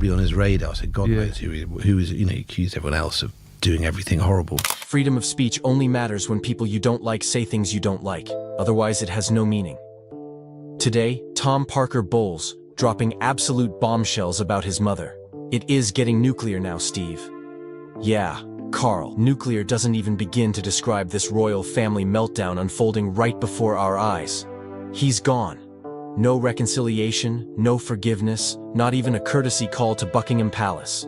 probably on his radar. So God knows who was, he accused everyone else of doing everything horrible. Freedom of speech only matters when people you don't like say things you don't like. Otherwise, it has no meaning. Today, Tom Parker Bowles, dropping absolute bombshells about his mother. It is getting nuclear now, Steve. Yeah, Carl, nuclear doesn't even begin to describe this royal family meltdown unfolding right before our eyes. He's gone. No reconciliation, no forgiveness, not even a courtesy call to Buckingham Palace.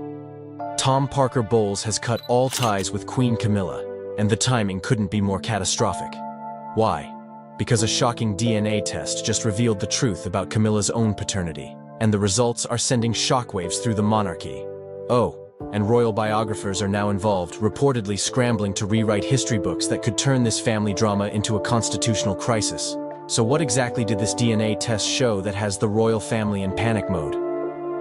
Tom Parker Bowles has cut all ties with Queen Camilla, and the timing couldn't be more catastrophic. Why? Because a shocking DNA test just revealed the truth about Camilla's own paternity, and the results are sending shockwaves through the monarchy. Oh, and royal biographers are now involved, reportedly scrambling to rewrite history books that could turn this family drama into a constitutional crisis. So what exactly did this DNA test show that has the royal family in panic mode?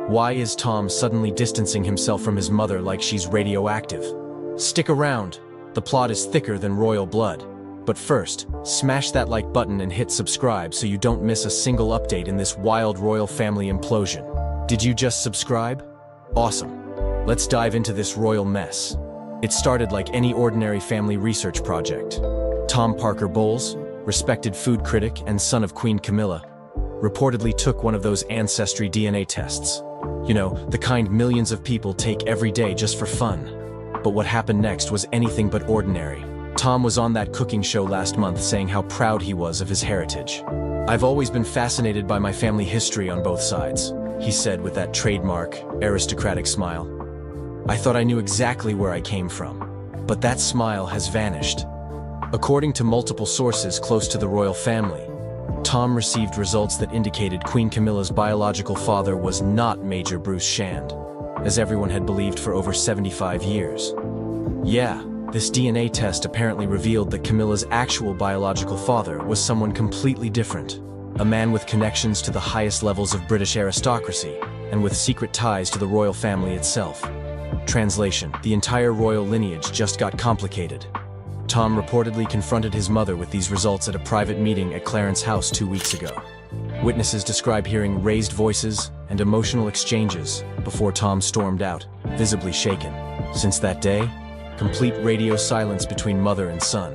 Why is Tom suddenly distancing himself from his mother like she's radioactive? Stick around. The plot is thicker than royal blood. But first, smash that like button and hit subscribe so you don't miss a single update in this wild royal family implosion. Did you just subscribe? Awesome. Let's dive into this royal mess. It started like any ordinary family research project. Tom Parker Bowles, respected food critic and son of Queen Camilla, reportedly took one of those ancestry DNA tests. You know, the kind millions of people take every day just for fun. But what happened next was anything but ordinary. Tom was on that cooking show last month saying how proud he was of his heritage. "I've always been fascinated by my family history on both sides," he said with that trademark, aristocratic smile. "I thought I knew exactly where I came from. But that smile has vanished." According to multiple sources close to the royal family, Tom received results that indicated Queen Camilla's biological father was not Major Bruce Shand, as everyone had believed for over 75 years. Yeah, this DNA test apparently revealed that Camilla's actual biological father was someone completely different, a man with connections to the highest levels of British aristocracy, and with secret ties to the royal family itself. Translation: the entire royal lineage just got complicated. Tom reportedly confronted his mother with these results at a private meeting at Clarence House 2 weeks ago. Witnesses describe hearing raised voices and emotional exchanges before Tom stormed out, visibly shaken. Since that day, complete radio silence between mother and son.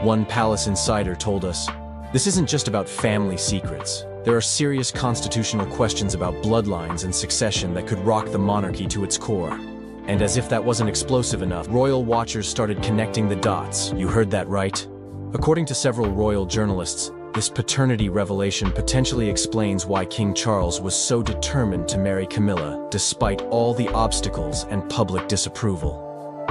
One palace insider told us, "This isn't just about family secrets. There are serious constitutional questions about bloodlines and succession that could rock the monarchy to its core." And as if that wasn't explosive enough, royal watchers started connecting the dots. You heard that right? According to several royal journalists, this paternity revelation potentially explains why King Charles was so determined to marry Camilla, despite all the obstacles and public disapproval.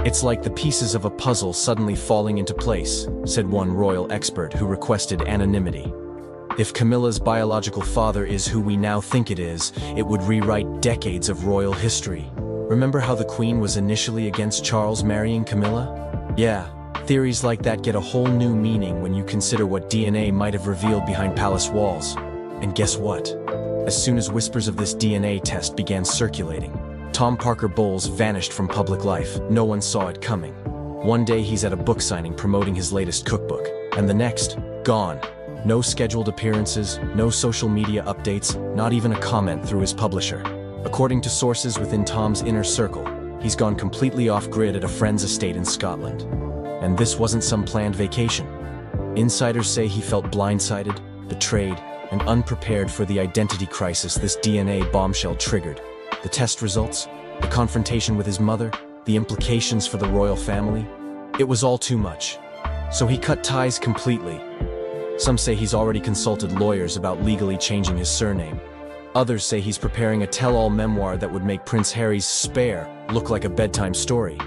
"It's like the pieces of a puzzle suddenly falling into place," said one royal expert who requested anonymity. "If Camilla's biological father is who we now think it would rewrite decades of royal history. Remember how the Queen was initially against Charles marrying Camilla? Yeah, theories like that get a whole new meaning when you consider what DNA might have revealed behind palace walls. And guess what? As soon as whispers of this DNA test began circulating, Tom Parker Bowles vanished from public life. No one saw it coming. One day he's at a book signing promoting his latest cookbook, and the next, gone. No scheduled appearances, no social media updates, not even a comment through his publisher. According to sources within Tom's inner circle, he's gone completely off-grid at a friend's estate in Scotland. And this wasn't some planned vacation. Insiders say he felt blindsided, betrayed, and unprepared for the identity crisis this DNA bombshell triggered. The test results, the confrontation with his mother, the implications for the royal family. It was all too much. So he cut ties completely. Some say he's already consulted lawyers about legally changing his surname. Others say he's preparing a tell-all memoir that would make Prince Harry's Spare look like a bedtime story.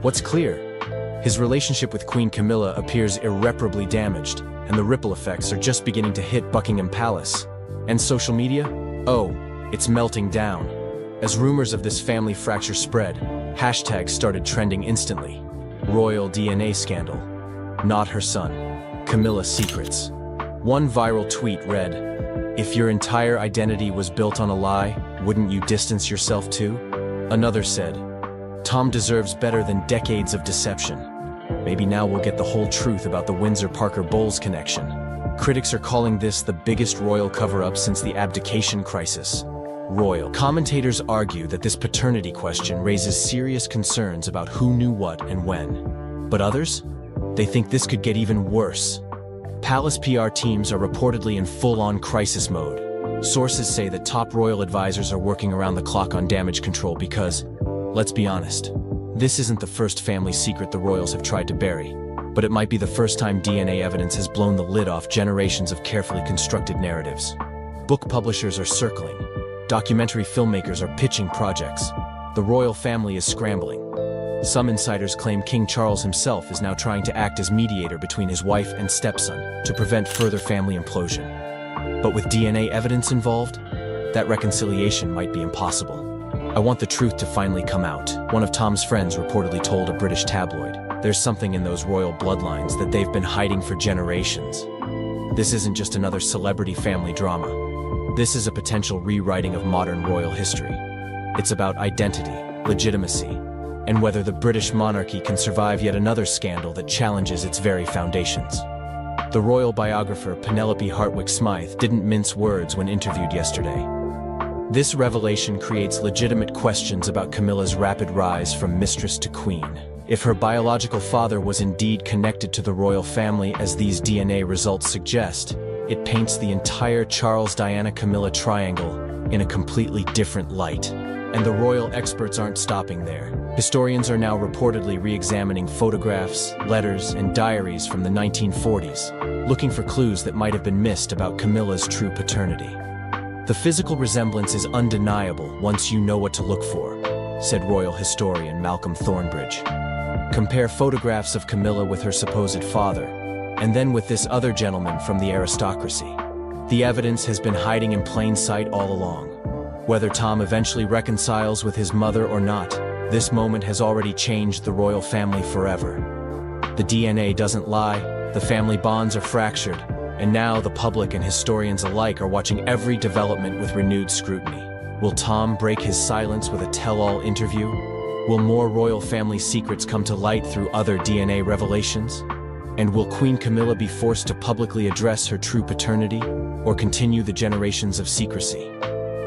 What's clear? His relationship with Queen Camilla appears irreparably damaged, and the ripple effects are just beginning to hit Buckingham Palace. And social media? Oh, it's melting down. As rumors of this family fracture spread, hashtags started trending instantly. Royal DNA scandal. Not her son. Camilla secrets. One viral tweet read, "If your entire identity was built on a lie, wouldn't you distance yourself too?" Another said, "Tom deserves better than decades of deception. Maybe now we'll get the whole truth about the Windsor-Parker Bowles connection." Critics are calling this the biggest royal cover-up since the abdication crisis. royal. Commentators argue that this paternity question raises serious concerns about who knew what and when. But others? They think this could get even worse. Palace PR teams are reportedly in full-on crisis mode. Sources say that top royal advisors are working around the clock on damage control because, let's be honest, this isn't the first family secret the royals have tried to bury, but it might be the first time DNA evidence has blown the lid off generations of carefully constructed narratives. Book publishers are circling. Documentary filmmakers are pitching projects. The royal family is scrambling. Some insiders claim King Charles himself is now trying to act as mediator between his wife and stepson to prevent further family implosion. But with DNA evidence involved, that reconciliation might be impossible. "I want the truth to finally come out," one of Tom's friends reportedly told a British tabloid. "There's something in those royal bloodlines that they've been hiding for generations. This isn't just another celebrity family drama. This is a potential rewriting of modern royal history. It's about identity, legitimacy, and whether the British monarchy can survive yet another scandal that challenges its very foundations." The royal biographer Penelope Hartwick-Smythe didn't mince words when interviewed yesterday. This revelation creates legitimate questions about Camilla's rapid rise from mistress to queen. If her biological father was indeed connected to the royal family as these DNA results suggest, it paints the entire Charles-Diana-Camilla triangle in a completely different light. And the royal experts aren't stopping there. Historians are now reportedly re-examining photographs, letters, and diaries from the 1940s, looking for clues that might have been missed about Camilla's true paternity. "The physical resemblance is undeniable once you know what to look for," said royal historian Malcolm Thornbridge. "Compare photographs of Camilla with her supposed father, and then with this other gentleman from the aristocracy. The evidence has been hiding in plain sight all along. Whether Tom eventually reconciles with his mother or not, this moment has already changed the royal family forever. The DNA doesn't lie, the family bonds are fractured, and now the public and historians alike are watching every development with renewed scrutiny. Will Tom break his silence with a tell-all interview? Will more royal family secrets come to light through other DNA revelations? And will Queen Camilla be forced to publicly address her true paternity, or continue the generations of secrecy?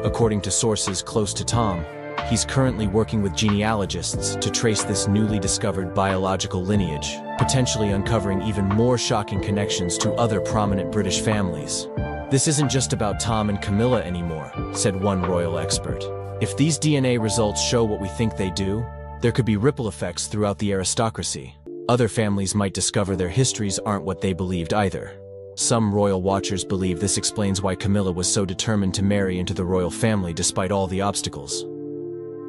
According to sources close to Tom, he's currently working with genealogists to trace this newly discovered biological lineage, potentially uncovering even more shocking connections to other prominent British families. "This isn't just about Tom and Camilla anymore," said one royal expert. "If these DNA results show what we think they do, there could be ripple effects throughout the aristocracy. Other families might discover their histories aren't what they believed either." Some royal watchers believe this explains why Camilla was so determined to marry into the royal family despite all the obstacles.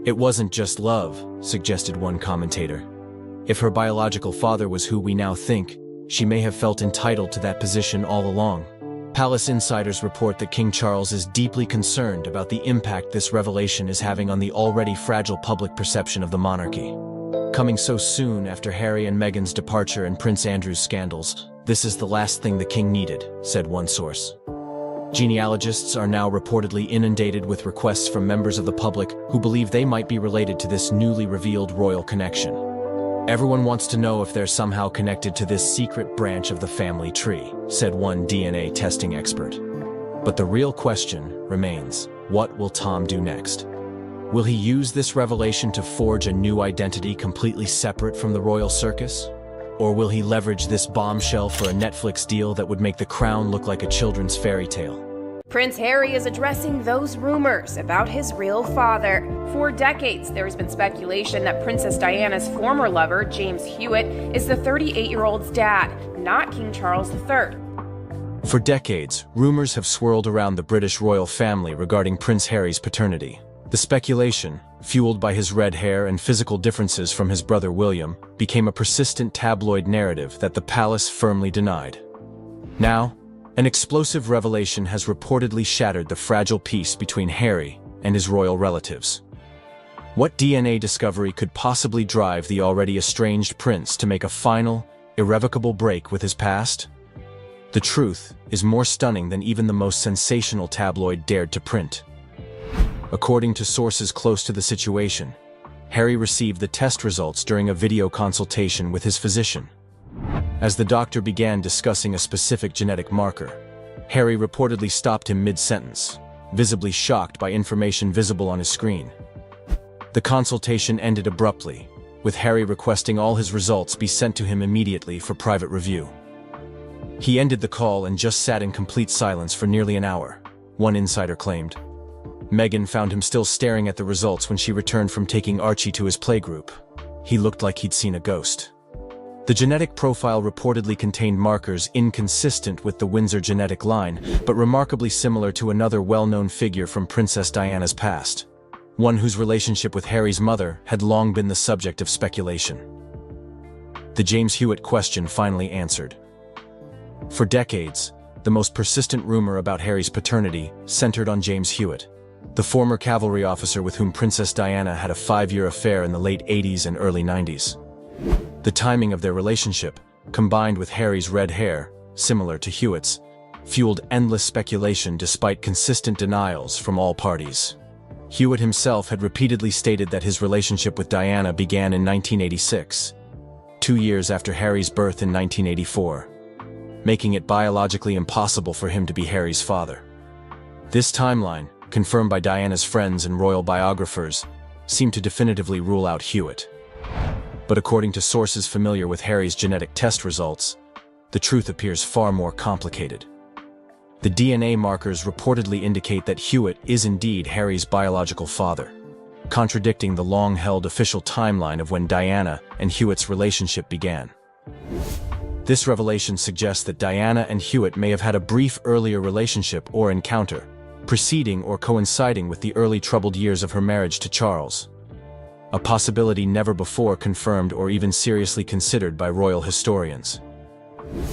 "It wasn't just love," suggested one commentator. "If her biological father was who we now think, she may have felt entitled to that position all along." Palace insiders report that King Charles is deeply concerned about the impact this revelation is having on the already fragile public perception of the monarchy. Coming so soon after Harry and Meghan's departure and Prince Andrew's scandals, "This is the last thing the king needed," said one source. Genealogists are now reportedly inundated with requests from members of the public who believe they might be related to this newly revealed royal connection. "Everyone wants to know if they're somehow connected to this secret branch of the family tree," said one DNA testing expert. But the real question remains, what will Tom do next? Will he use this revelation to forge a new identity completely separate from the royal circus? Or will he leverage this bombshell for a Netflix deal that would make The Crown look like a children's fairy tale? Prince Harry is addressing those rumors about his real father. For decades, there has been speculation that Princess Diana's former lover, James Hewitt, is the 38-year-old's dad, not King Charles III. For decades, rumors have swirled around the British royal family regarding Prince Harry's paternity. The speculation, fueled by his red hair and physical differences from his brother William, became a persistent tabloid narrative that the palace firmly denied. Now, an explosive revelation has reportedly shattered the fragile peace between Harry and his royal relatives. What DNA discovery could possibly drive the already estranged prince to make a final, irrevocable break with his past? The truth is more stunning than even the most sensational tabloid dared to print. According to sources close to the situation, Harry received the test results during a video consultation with his physician. As the doctor began discussing a specific genetic marker, Harry reportedly stopped him mid-sentence. visibly shocked by information visible on his screen. The consultation ended abruptly, with Harry requesting all his results be sent to him immediately for private review. He ended the call and just sat in complete silence for nearly an hour, one insider claimed. Meghan found him still staring at the results when she returned from taking Archie to his playgroup. He looked like he'd seen a ghost. The genetic profile reportedly contained markers inconsistent with the Windsor genetic line, but remarkably similar to another well-known figure from Princess Diana's past, one whose relationship with Harry's mother had long been the subject of speculation. The James Hewitt question finally answered. For decades, the most persistent rumor about Harry's paternity centered on James Hewitt, the former cavalry officer with whom Princess Diana had a 5-year affair in the late 80s and early 90s. The timing of their relationship, combined with Harry's red hair, similar to Hewitt's, fueled endless speculation despite consistent denials from all parties. Hewitt himself had repeatedly stated that his relationship with Diana began in 1986, 2 years after Harry's birth in 1984, making it biologically impossible for him to be Harry's father. This timeline, confirmed by Diana's friends and royal biographers, seemed to definitively rule out Hewitt. But according to sources familiar with Harry's genetic test results, the truth appears far more complicated. The DNA markers reportedly indicate that Hewitt is indeed Harry's biological father, contradicting the long-held official timeline of when Diana and Hewitt's relationship began. This revelation suggests that Diana and Hewitt may have had a brief earlier relationship or encounter, preceding or coinciding with the early troubled years of her marriage to Charles, a possibility never before confirmed or even seriously considered by royal historians.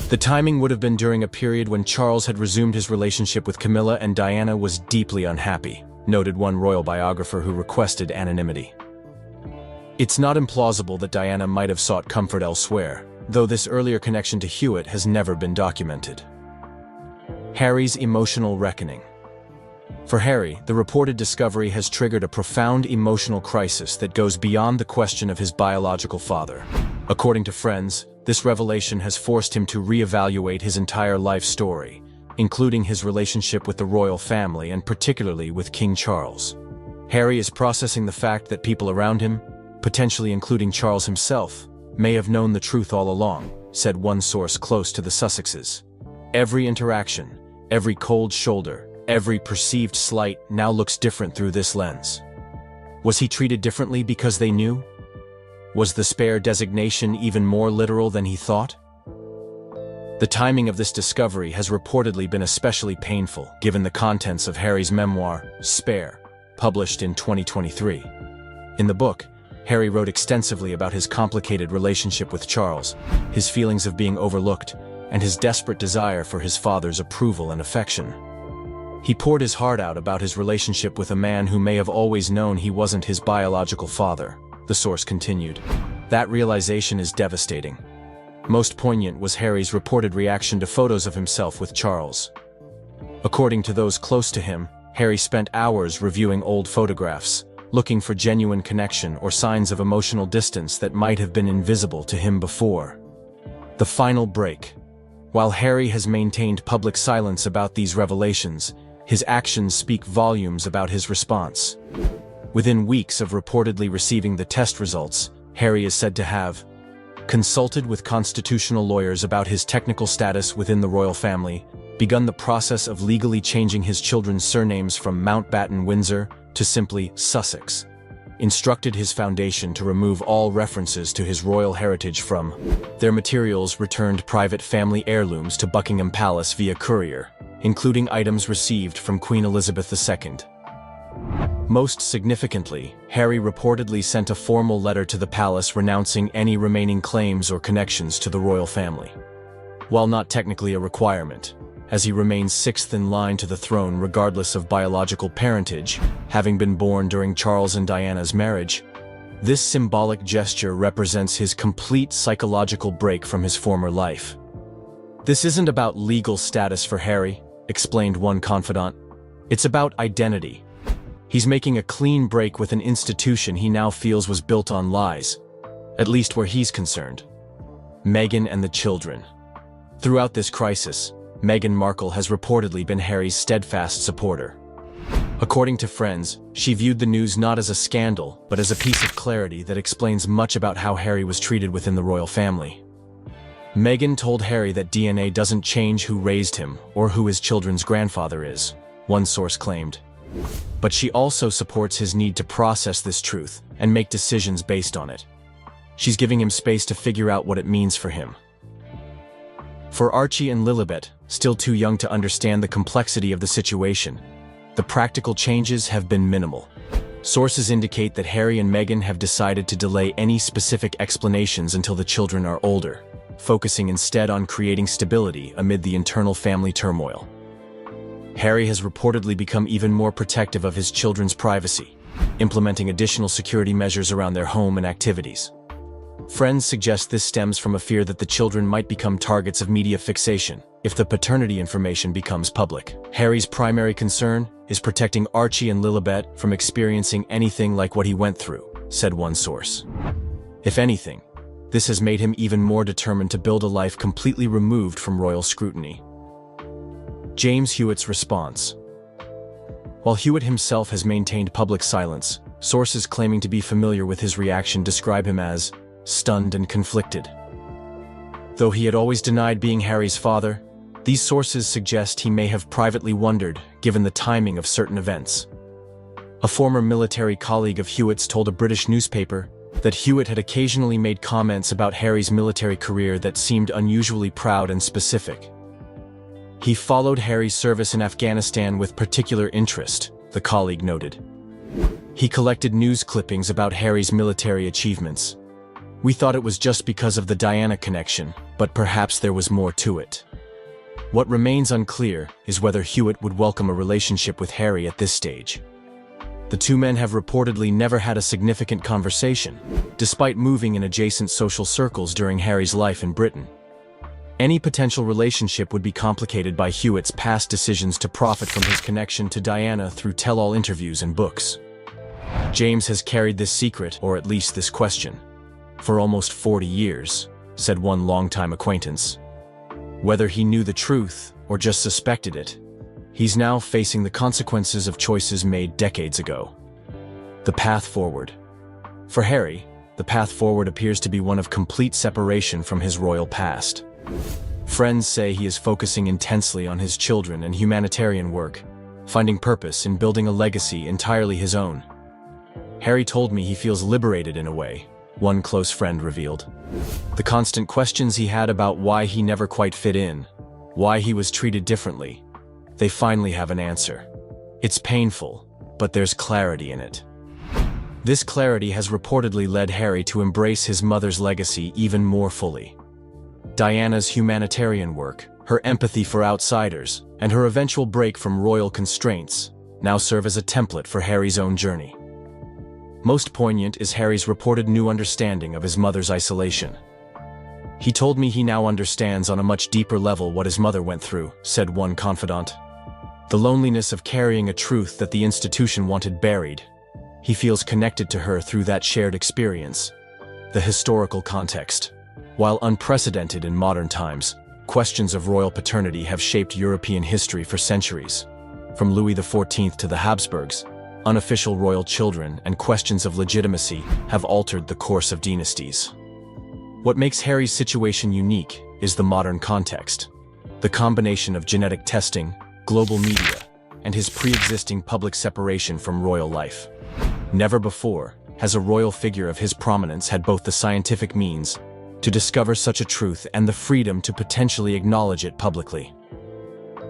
The timing would have been during a period when Charles had resumed his relationship with Camilla and Diana was deeply unhappy, noted one royal biographer who requested anonymity. It's not implausible that Diana might have sought comfort elsewhere, though this earlier connection to Hewitt has never been documented. Harry's emotional reckoning. For Harry, the reported discovery has triggered a profound emotional crisis that goes beyond the question of his biological father. According to friends, this revelation has forced him to reevaluate his entire life story, including his relationship with the royal family and particularly with King Charles. Harry is processing the fact that people around him, potentially including Charles himself, may have known the truth all along, said one source close to the Sussexes. Every interaction, every cold shoulder, every perceived slight now looks different through this lens. Was he treated differently because they knew? Was the spare designation even more literal than he thought? The timing of this discovery has reportedly been especially painful given the contents of Harry's memoir, Spare, published in 2023. In the book, Harry wrote extensively about his complicated relationship with Charles, his feelings of being overlooked, and his desperate desire for his father's approval and affection. He poured his heart out about his relationship with a man who may have always known he wasn't his biological father, the source continued. That realization is devastating. Most poignant was Harry's reported reaction to photos of himself with Charles. According to those close to him, Harry spent hours reviewing old photographs, looking for genuine connection or signs of emotional distance that might have been invisible to him before. The final break. While Harry has maintained public silence about these revelations, his actions speak volumes about his response. Within weeks of reportedly receiving the test results, Harry is said to have consulted with constitutional lawyers about his technical status within the royal family, begun the process of legally changing his children's surnames from Mountbatten Windsor to simply Sussex, instructed his foundation to remove all references to his royal heritage from their materials, returned private family heirlooms to Buckingham Palace via courier, including items received from Queen Elizabeth II. Most significantly, Harry reportedly sent a formal letter to the palace renouncing any remaining claims or connections to the royal family. While not technically a requirement, as he remains sixth in line to the throne regardless of biological parentage, having been born during Charles and Diana's marriage, this symbolic gesture represents his complete psychological break from his former life. This isn't about legal status for Harry, explained one confidant. It's about identity. He's making a clean break with an institution he now feels was built on lies, at least where he's concerned. Meghan and the children. Throughout this crisis, Meghan Markle has reportedly been Harry's steadfast supporter. According to friends, she viewed the news not as a scandal, but as a piece of clarity that explains much about how Harry was treated within the royal family. Meghan told Harry that DNA doesn't change who raised him or who his children's grandfather is, one source claimed. But she also supports his need to process this truth and make decisions based on it. She's giving him space to figure out what it means for him. For Archie and Lilibet, still too young to understand the complexity of the situation, the practical changes have been minimal. Sources indicate that Harry and Meghan have decided to delay any specific explanations until the children are older, focusing instead on creating stability amid the internal family turmoil. Harry has reportedly become even more protective of his children's privacy, implementing additional security measures around their home and activities. Friends suggest this stems from a fear that the children might become targets of media fixation if the paternity information becomes public. Harry's primary concern is protecting Archie and Lilibet from experiencing anything like what he went through, said one source. If anything, this has made him even more determined to build a life completely removed from royal scrutiny. James Hewitt's response. While Hewitt himself has maintained public silence, sources claiming to be familiar with his reaction describe him as stunned and conflicted. Though he had always denied being Harry's father, these sources suggest he may have privately wondered, given the timing of certain events. A former military colleague of Hewitt's told a British newspaper that Hewitt had occasionally made comments about Harry's military career that seemed unusually proud and specific. He followed Harry's service in Afghanistan with particular interest, the colleague noted. He collected news clippings about Harry's military achievements. We thought it was just because of the Diana connection, but perhaps there was more to it. What remains unclear is whether Hewitt would welcome a relationship with Harry at this stage. The two men have reportedly never had a significant conversation, despite moving in adjacent social circles during Harry's life in Britain. Any potential relationship would be complicated by Hewitt's past decisions to profit from his connection to Diana through tell-all interviews and books. James has carried this secret, or at least this question, for almost 40 years, said one longtime acquaintance. Whether he knew the truth or just suspected it, he's now facing the consequences of choices made decades ago. The path forward. For Harry, the path forward appears to be one of complete separation from his royal past. Friends say he is focusing intensely on his children and humanitarian work, finding purpose in building a legacy entirely his own. Harry told me he feels liberated in a way, one close friend revealed. The constant questions he had about why he never quite fit in, why he was treated differently, they finally have an answer. It's painful, but there's clarity in it. This clarity has reportedly led Harry to embrace his mother's legacy even more fully. Diana's humanitarian work, her empathy for outsiders, and her eventual break from royal constraints now serve as a template for Harry's own journey. Most poignant is Harry's reported new understanding of his mother's isolation. He told me he now understands on a much deeper level what his mother went through, said one confidant. The loneliness of carrying a truth that the institution wanted buried. He feels connected to her through that shared experience. The historical context. While unprecedented in modern times, questions of royal paternity have shaped European history for centuries. From Louis XIV to the Habsburgs, unofficial royal children and questions of legitimacy have altered the course of dynasties. What makes Harry's situation unique is the modern context. The combination of genetic testing, global media, and his pre-existing public separation from royal life. Never before has a royal figure of his prominence had both the scientific means to discover such a truth and the freedom to potentially acknowledge it publicly.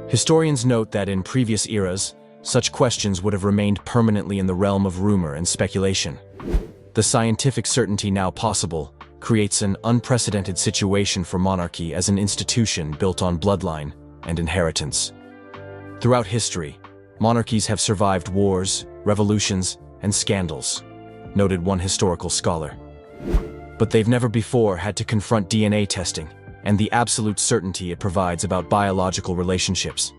Historians note that in previous eras, such questions would have remained permanently in the realm of rumor and speculation. The scientific certainty now possible creates an unprecedented situation for monarchy as an institution built on bloodline and inheritance. Throughout history, monarchies have survived wars, revolutions, and scandals, noted one historical scholar. But they've never before had to confront DNA testing and the absolute certainty it provides about biological relationships.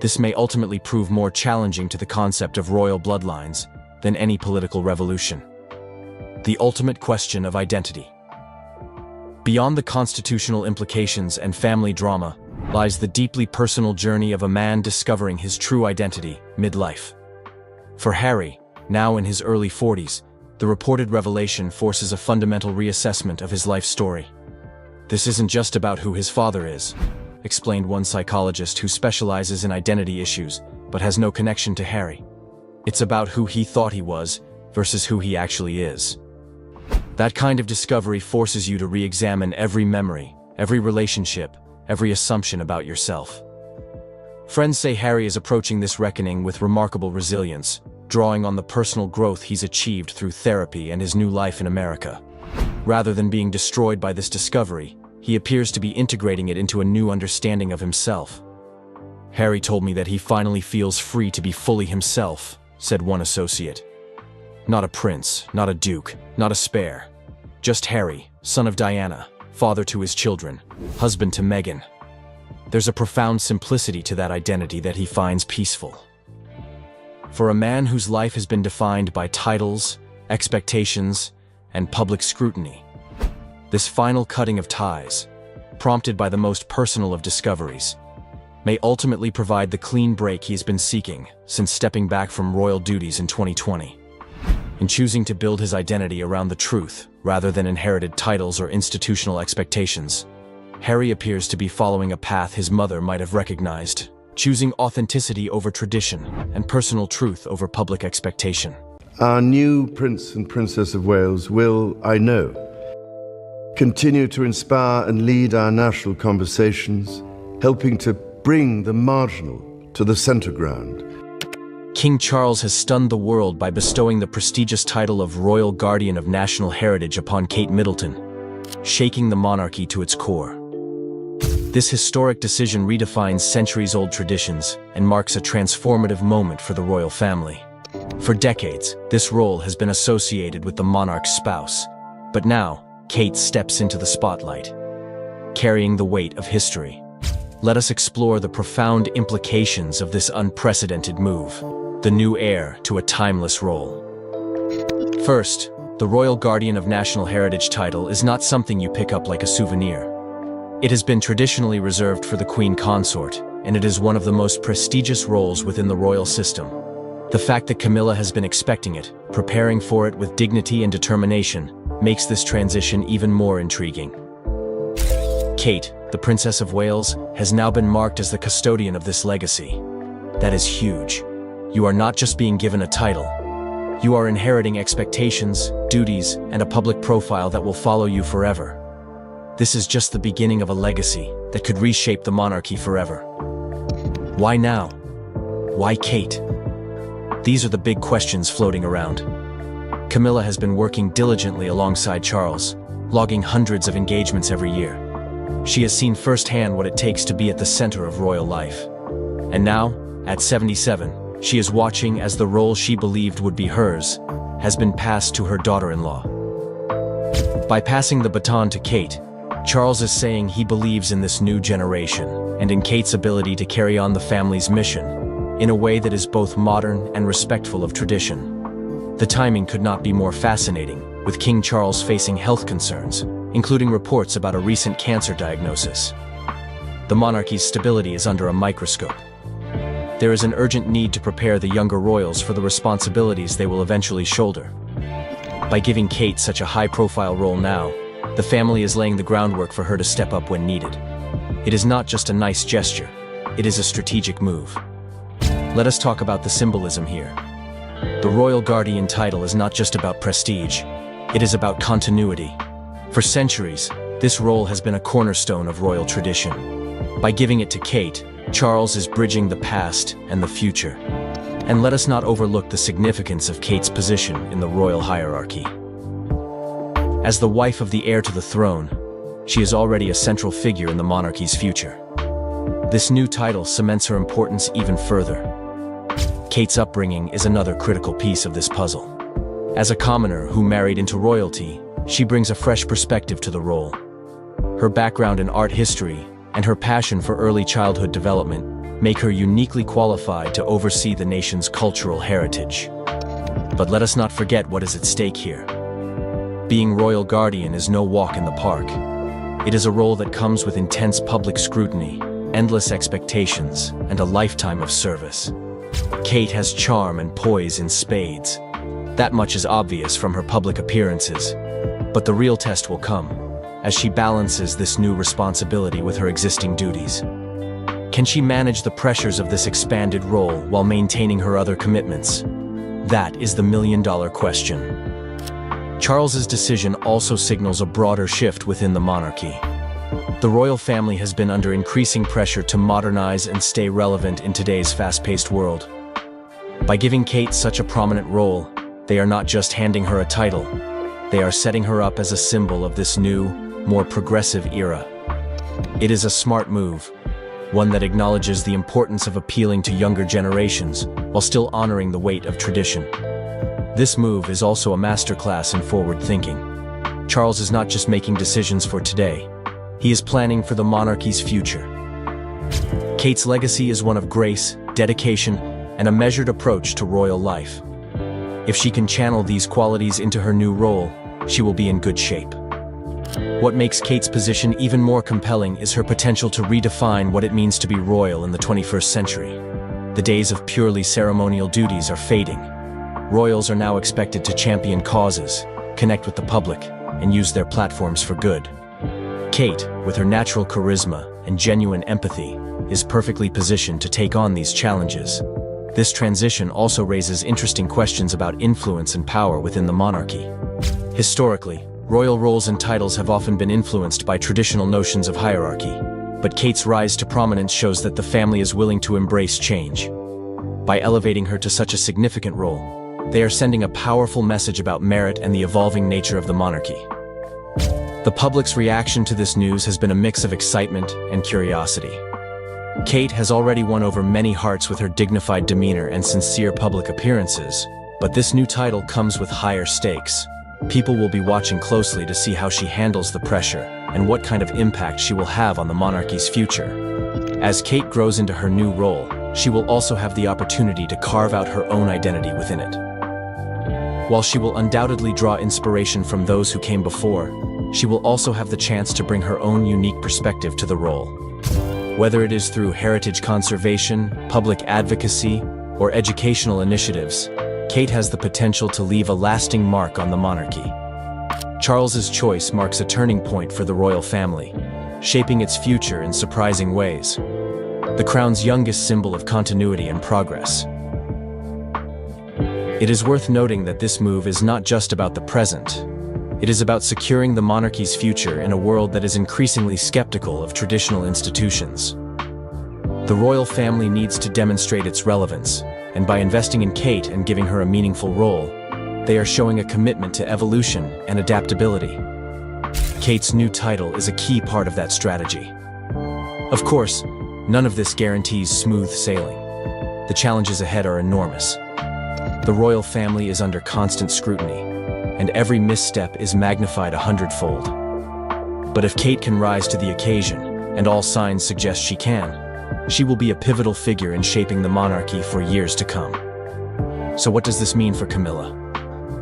This may ultimately prove more challenging to the concept of royal bloodlines than any political revolution. The ultimate question of identity. Beyond the constitutional implications and family drama lies the deeply personal journey of a man discovering his true identity midlife. For Harry, now in his early 40s, the reported revelation forces a fundamental reassessment of his life story. "This isn't just about who his father is," explained one psychologist who specializes in identity issues but has no connection to Harry. "It's about who he thought he was versus who he actually is." That kind of discovery forces you to re-examine every memory, every relationship, every assumption about yourself. Friends say Harry is approaching this reckoning with remarkable resilience, drawing on the personal growth he's achieved through therapy and his new life in America. Rather than being destroyed by this discovery, he appears to be integrating it into a new understanding of himself. "Harry told me that he finally feels free to be fully himself," said one associate. "Not a prince, not a duke, not a spare. Just Harry, son of Diana, father to his children, husband to Meghan." There's a profound simplicity to that identity that he finds peaceful. For a man whose life has been defined by titles, expectations, and public scrutiny, this final cutting of ties, prompted by the most personal of discoveries, may ultimately provide the clean break he has been seeking since stepping back from royal duties in 2020. In choosing to build his identity around the truth rather than inherited titles or institutional expectations, Harry appears to be following a path his mother might have recognized, choosing authenticity over tradition and personal truth over public expectation. Our new Prince and Princess of Wales will, I know, continue to inspire and lead our national conversations, helping to bring the marginal to the center ground. King Charles has stunned the world by bestowing the prestigious title of Royal Guardian of National Heritage upon Kate Middleton, shaking the monarchy to its core. This historic decision redefines centuries-old traditions and marks a transformative moment for the royal family. For decades, this role has been associated with the monarch's spouse, but now, Kate steps into the spotlight, carrying the weight of history. Let us explore the profound implications of this unprecedented move, the new heir to a timeless role. First, the Royal Guardian of National Heritage title is not something you pick up like a souvenir. It has been traditionally reserved for the Queen Consort, and it is one of the most prestigious roles within the royal system. The fact that Camilla has been expecting it, preparing for it with dignity and determination, makes this transition even more intriguing. Kate, the Princess of Wales, has now been marked as the custodian of this legacy. That is huge. You are not just being given a title. You are inheriting expectations, duties, and a public profile that will follow you forever. This is just the beginning of a legacy that could reshape the monarchy forever. Why now? Why Kate? These are the big questions floating around. Camilla has been working diligently alongside Charles, logging hundreds of engagements every year. She has seen firsthand what it takes to be at the center of royal life. And now, at 77, she is watching as the role she believed would be hers has been passed to her daughter-in-law. By passing the baton to Kate, Charles is saying he believes in this new generation and in Kate's ability to carry on the family's mission in a way that is both modern and respectful of tradition. The timing could not be more fascinating, with King Charles facing health concerns, including reports about a recent cancer diagnosis. The monarchy's stability is under a microscope. There is an urgent need to prepare the younger royals for the responsibilities they will eventually shoulder. By giving Kate such a high-profile role now, the family is laying the groundwork for her to step up when needed. It is not just a nice gesture, it is a strategic move. Let us talk about the symbolism here. The Royal Guardian title is not just about prestige, it is about continuity. For centuries, this role has been a cornerstone of royal tradition. By giving it to Kate, Charles is bridging the past and the future. And let us not overlook the significance of Kate's position in the royal hierarchy. As the wife of the heir to the throne, she is already a central figure in the monarchy's future. This new title cements her importance even further. Kate's upbringing is another critical piece of this puzzle. As a commoner who married into royalty, she brings a fresh perspective to the role. Her background in art history and her passion for early childhood development make her uniquely qualified to oversee the nation's cultural heritage. But let us not forget what is at stake here. Being royal guardian is no walk in the park. It is a role that comes with intense public scrutiny, endless expectations, and a lifetime of service. Kate has charm and poise in spades. That much is obvious from her public appearances. But the real test will come, as she balances this new responsibility with her existing duties. Can she manage the pressures of this expanded role while maintaining her other commitments? That is the million-dollar question. Charles's decision also signals a broader shift within the monarchy. The royal family has been under increasing pressure to modernize and stay relevant in today's fast-paced world. By giving Kate such a prominent role, they are not just handing her a title, they are setting her up as a symbol of this new, more progressive era. It is a smart move, one that acknowledges the importance of appealing to younger generations while still honoring the weight of tradition. This move is also a masterclass in forward thinking. Charles is not just making decisions for today, he is planning for the monarchy's future. Kate's legacy is one of grace, dedication, and a measured approach to royal life. If she can channel these qualities into her new role, she will be in good shape. What makes Kate's position even more compelling is her potential to redefine what it means to be royal in the 21st century. The days of purely ceremonial duties are fading. Royals are now expected to champion causes, connect with the public, and use their platforms for good. Kate, with her natural charisma and genuine empathy, is perfectly positioned to take on these challenges. This transition also raises interesting questions about influence and power within the monarchy. Historically, royal roles and titles have often been influenced by traditional notions of hierarchy, but Kate's rise to prominence shows that the family is willing to embrace change. By elevating her to such a significant role, they are sending a powerful message about merit and the evolving nature of the monarchy. The public's reaction to this news has been a mix of excitement and curiosity. Kate has already won over many hearts with her dignified demeanor and sincere public appearances, but this new title comes with higher stakes. People will be watching closely to see how she handles the pressure and what kind of impact she will have on the monarchy's future. As Kate grows into her new role, she will also have the opportunity to carve out her own identity within it. While she will undoubtedly draw inspiration from those who came before, she will also have the chance to bring her own unique perspective to the role. Whether it is through heritage conservation, public advocacy, or educational initiatives, Kate has the potential to leave a lasting mark on the monarchy. Charles's choice marks a turning point for the royal family, shaping its future in surprising ways. The crown's youngest symbol of continuity and progress. It is worth noting that this move is not just about the present. It is about securing the monarchy's future in a world that is increasingly skeptical of traditional institutions. The royal family needs to demonstrate its relevance, and by investing in Kate and giving her a meaningful role, they are showing a commitment to evolution and adaptability. Kate's new title is a key part of that strategy. Of course, none of this guarantees smooth sailing. The challenges ahead are enormous. The royal family is under constant scrutiny, and every misstep is magnified 100-fold. But if Kate can rise to the occasion, and all signs suggest she can, she will be a pivotal figure in shaping the monarchy for years to come. So what does this mean for Camilla?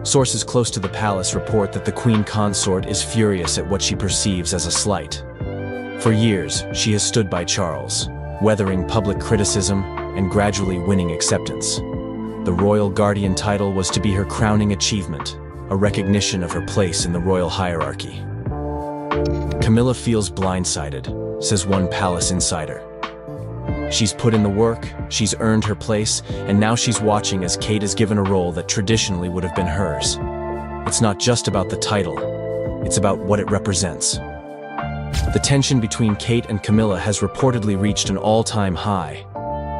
Sources close to the palace report that the queen consort is furious at what she perceives as a slight. For years, she has stood by Charles, weathering public criticism and gradually winning acceptance. The royal guardian title was to be her crowning achievement, a recognition of her place in the royal hierarchy. Camilla feels blindsided, says one palace insider. She's put in the work, she's earned her place, and now she's watching as Kate is given a role that traditionally would have been hers. It's not just about the title, it's about what it represents. The tension between Kate and Camilla has reportedly reached an all-time high.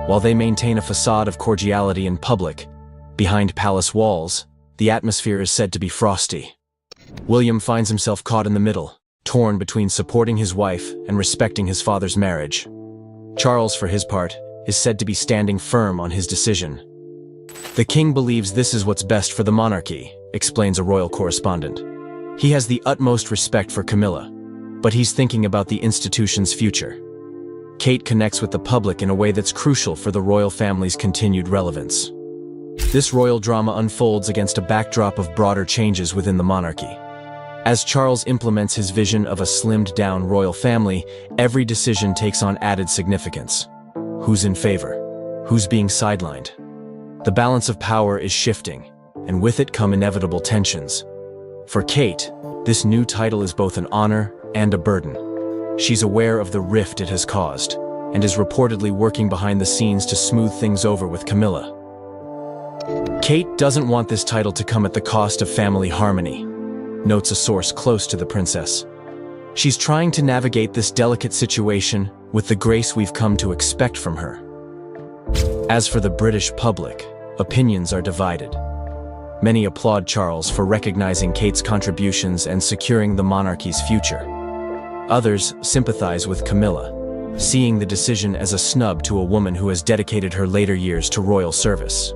While they maintain a facade of cordiality in public, behind palace walls, the atmosphere is said to be frosty. William finds himself caught in the middle, torn between supporting his wife and respecting his father's marriage. Charles, for his part, is said to be standing firm on his decision. The king believes this is what's best for the monarchy, explains a royal correspondent. He has the utmost respect for Camilla, but he's thinking about the institution's future. Kate connects with the public in a way that's crucial for the royal family's continued relevance. This royal drama unfolds against a backdrop of broader changes within the monarchy. As Charles implements his vision of a slimmed-down royal family, every decision takes on added significance. Who's in favor? Who's being sidelined? The balance of power is shifting, and with it come inevitable tensions. For Kate, this new title is both an honor and a burden. She's aware of the rift it has caused, and is reportedly working behind the scenes to smooth things over with Camilla. Kate doesn't want this title to come at the cost of family harmony, notes a source close to the princess. She's trying to navigate this delicate situation with the grace we've come to expect from her. As for the British public, opinions are divided. Many applaud Charles for recognizing Kate's contributions and securing the monarchy's future. Others sympathize with Camilla, seeing the decision as a snub to a woman who has dedicated her later years to royal service.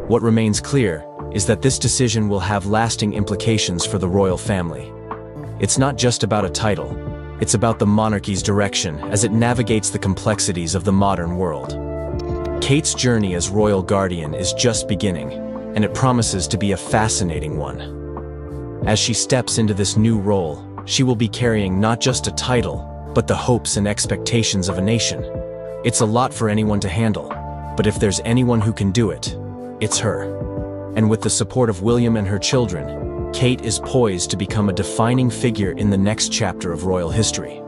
What remains clear is that this decision will have lasting implications for the royal family. It's not just about a title, it's about the monarchy's direction as it navigates the complexities of the modern world. Kate's journey as royal guardian is just beginning, and it promises to be a fascinating one. As she steps into this new role, she will be carrying not just a title, but the hopes and expectations of a nation. It's a lot for anyone to handle, but if there's anyone who can do it, it's her. And with the support of William and her children, Kate is poised to become a defining figure in the next chapter of royal history.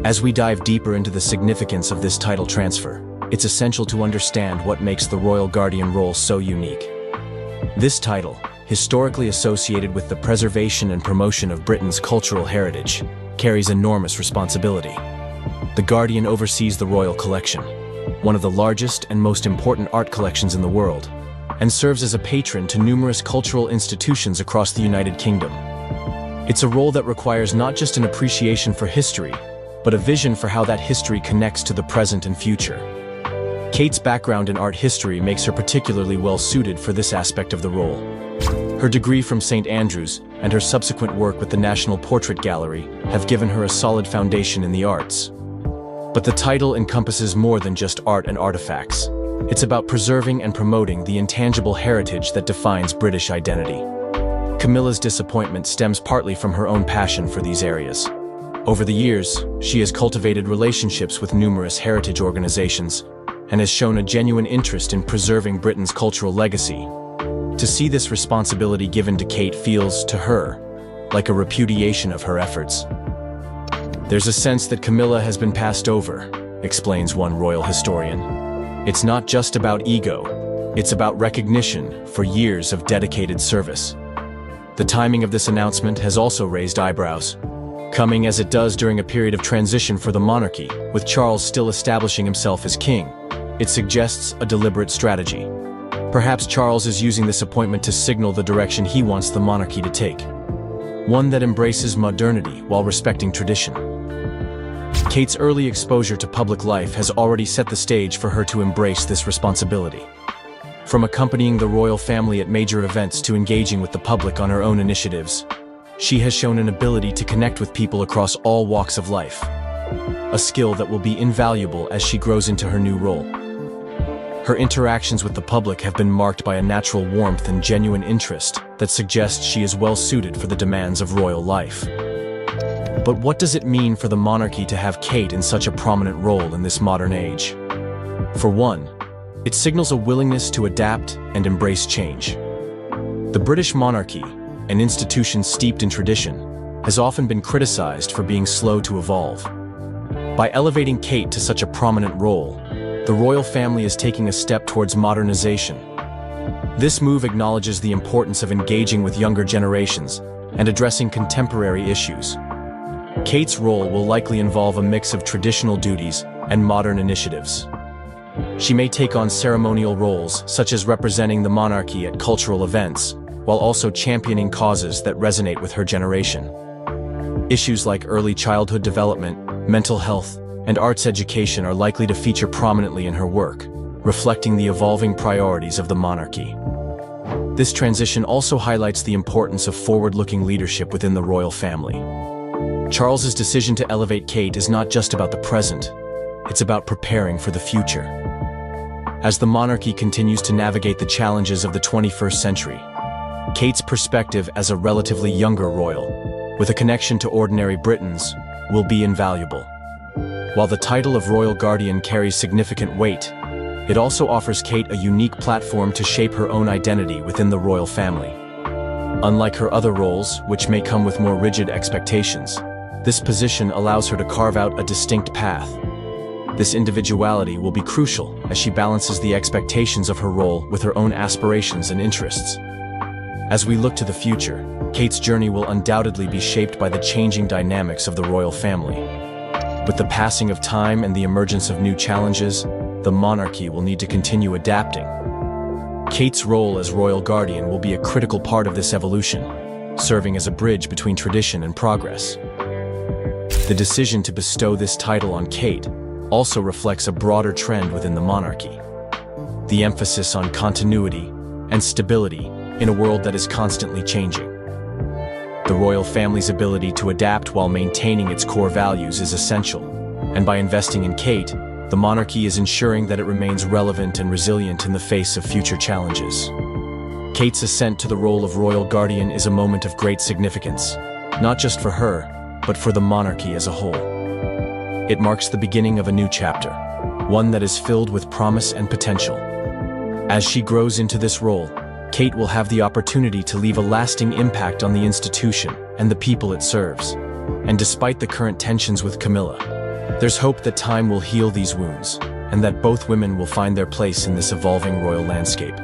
As we dive deeper into the significance of this title transfer, it's essential to understand what makes the royal guardian role so unique. This title, historically associated with the preservation and promotion of Britain's cultural heritage, carries enormous responsibility. The Guardian oversees the royal collection, one of the largest and most important art collections in the world, and serves as a patron to numerous cultural institutions across the United Kingdom. It's a role that requires not just an appreciation for history, but a vision for how that history connects to the present and future. Kate's background in art history makes her particularly well-suited for this aspect of the role. Her degree from St. Andrews and her subsequent work with the National Portrait Gallery have given her a solid foundation in the arts. But the title encompasses more than just art and artifacts. It's about preserving and promoting the intangible heritage that defines British identity. Camilla's disappointment stems partly from her own passion for these areas. Over the years, she has cultivated relationships with numerous heritage organizations and has shown a genuine interest in preserving Britain's cultural legacy. To see this responsibility given to Kate feels, to her, like a repudiation of her efforts. There's a sense that Camilla has been passed over, explains one royal historian. It's not just about ego, it's about recognition for years of dedicated service. The timing of this announcement has also raised eyebrows, coming as it does during a period of transition for the monarchy, with Charles still establishing himself as king. It suggests a deliberate strategy. Perhaps Charles is using this appointment to signal the direction he wants the monarchy to take, one that embraces modernity while respecting tradition. Kate's early exposure to public life has already set the stage for her to embrace this responsibility. From accompanying the royal family at major events to engaging with the public on her own initiatives, she has shown an ability to connect with people across all walks of life, a skill that will be invaluable as she grows into her new role. Her interactions with the public have been marked by a natural warmth and genuine interest that suggests she is well suited for the demands of royal life. But what does it mean for the monarchy to have Kate in such a prominent role in this modern age? For one, it signals a willingness to adapt and embrace change. The British monarchy, an institution steeped in tradition, has often been criticized for being slow to evolve. By elevating Kate to such a prominent role, the royal family is taking a step towards modernization. This move acknowledges the importance of engaging with younger generations and addressing contemporary issues. Kate's role will likely involve a mix of traditional duties and modern initiatives. She may take on ceremonial roles, such as representing the monarchy at cultural events, while also championing causes that resonate with her generation. Issues like early childhood development, mental health, and arts education are likely to feature prominently in her work, reflecting the evolving priorities of the monarchy. This transition also highlights the importance of forward-looking leadership within the royal family. Charles's decision to elevate Kate is not just about the present, it's about preparing for the future. As the monarchy continues to navigate the challenges of the 21st century, Kate's perspective as a relatively younger royal, with a connection to ordinary Britons, will be invaluable. While the title of Royal Guardian carries significant weight, It also offers Kate a unique platform to shape her own identity within the royal family. Unlike her other roles, which may come with more rigid expectations, this position allows her to carve out a distinct path. This individuality will be crucial as she balances the expectations of her role with her own aspirations and interests. As we look to the future, Kate's journey will undoubtedly be shaped by the changing dynamics of the royal family. With the passing of time and the emergence of new challenges, the monarchy will need to continue adapting. Kate's role as royal guardian will be a critical part of this evolution, serving as a bridge between tradition and progress. The decision to bestow this title on Kate also reflects a broader trend within the monarchy. The emphasis on continuity and stability in a world that is constantly changing. The royal family's ability to adapt while maintaining its core values is essential, and by investing in Kate, the monarchy is ensuring that it remains relevant and resilient in the face of future challenges. Kate's ascent to the role of royal guardian is a moment of great significance, not just for her, but for the monarchy as a whole. It marks the beginning of a new chapter, one that is filled with promise and potential. As she grows into this role, Kate will have the opportunity to leave a lasting impact on the institution and the people it serves. And despite the current tensions with Camilla, there's hope that time will heal these wounds, and that both women will find their place in this evolving royal landscape.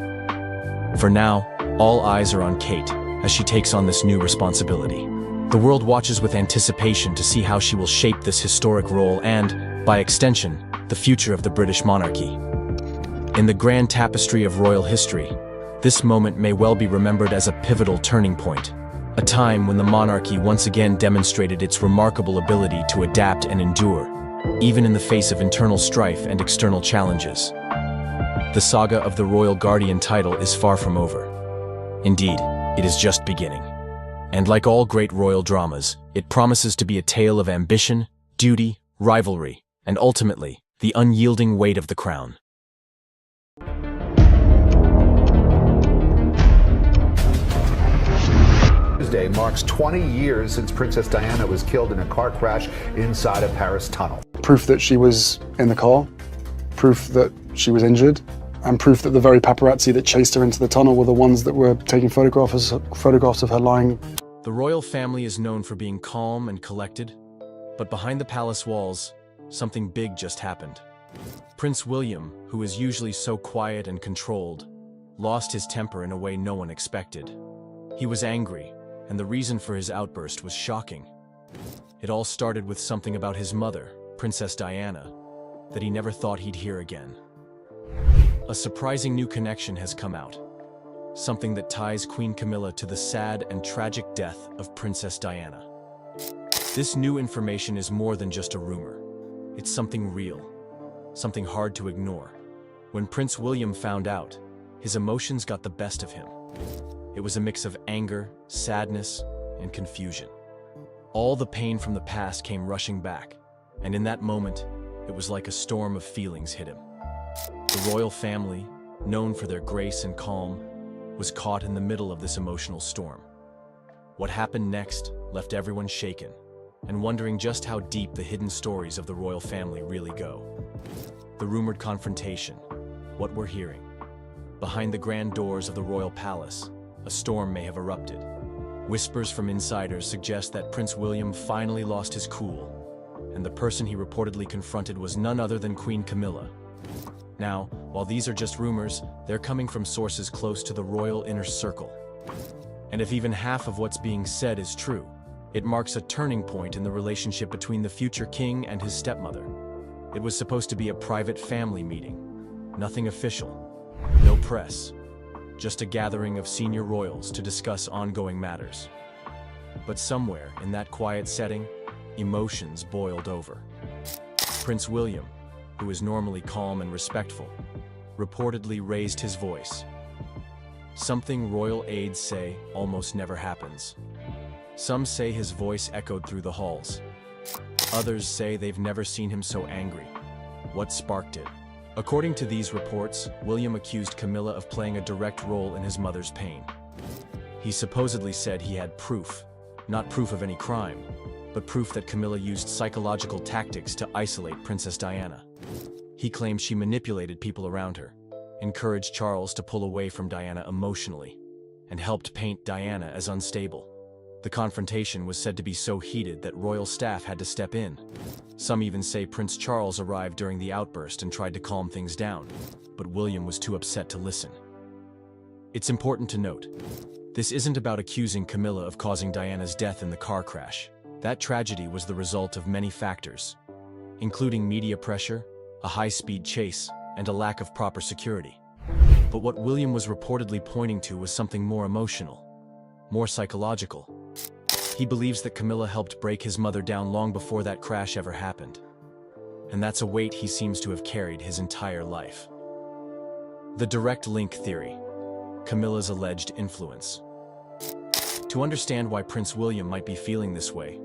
For now, all eyes are on Kate as she takes on this new responsibility. The world watches with anticipation to see how she will shape this historic role and, by extension, the future of the British monarchy. In the grand tapestry of royal history, this moment may well be remembered as a pivotal turning point, a time when the monarchy once again demonstrated its remarkable ability to adapt and endure, even in the face of internal strife and external challenges. The saga of the royal guardian title is far from over. Indeed, it is just beginning. And like all great royal dramas, it promises to be a tale of ambition, duty, rivalry, and ultimately, the unyielding weight of the crown. Tuesday marks 20 years since Princess Diana was killed in a car crash inside a Paris tunnel. Proof that she was in the car, proof that she was injured, and proof that the very paparazzi that chased her into the tunnel were the ones that were taking photographs of her lying. The royal family is known for being calm and collected, but behind the palace walls, something big just happened. Prince William, who is usually so quiet and controlled, lost his temper in a way no one expected. He was angry, and the reason for his outburst was shocking. It all started with something about his mother, Princess Diana, that he never thought he'd hear again. A surprising new connection has come out, something that ties Queen Camilla to the sad and tragic death of Princess Diana. This new information is more than just a rumor. It's something real, something hard to ignore. When Prince William found out, his emotions got the best of him. It was a mix of anger, sadness, and confusion. All the pain from the past came rushing back, and in that moment, it was like a storm of feelings hit him. The royal family, known for their grace and calm, was caught in the middle of this emotional storm. What happened next left everyone shaken and wondering just how deep the hidden stories of the royal family really go. The rumored confrontation, what we're hearing. Behind the grand doors of the royal palace, a storm may have erupted. Whispers from insiders suggest that Prince William finally lost his cool, and the person he reportedly confronted was none other than Queen Camilla. Now, while these are just rumors, they're coming from sources close to the royal inner circle. And if even half of what's being said is true, it marks a turning point in the relationship between the future king and his stepmother. It was supposed to be a private family meeting, nothing official, no press, just a gathering of senior royals to discuss ongoing matters. But somewhere in that quiet setting, emotions boiled over. Prince William, who is normally calm and respectful, reportedly raised his voice. Something royal aides say almost never happens. Some say his voice echoed through the halls. Others say they've never seen him so angry. What sparked it? According to these reports, William accused Camilla of playing a direct role in his mother's pain. He supposedly said he had proof, not proof of any crime, but proof that Camilla used psychological tactics to isolate Princess Diana. He claimed she manipulated people around her, encouraged Charles to pull away from Diana emotionally, and helped paint Diana as unstable. The confrontation was said to be so heated that royal staff had to step in. Some even say Prince Charles arrived during the outburst and tried to calm things down, but William was too upset to listen. It's important to note, this isn't about accusing Camilla of causing Diana's death in the car crash. That tragedy was the result of many factors, including media pressure, a high-speed chase, and a lack of proper security. But what William was reportedly pointing to was something more emotional, more psychological. He believes that Camilla helped break his mother down long before that crash ever happened. And that's a weight he seems to have carried his entire life. The direct link theory, Camilla's alleged influence. To understand why Prince William might be feeling this way,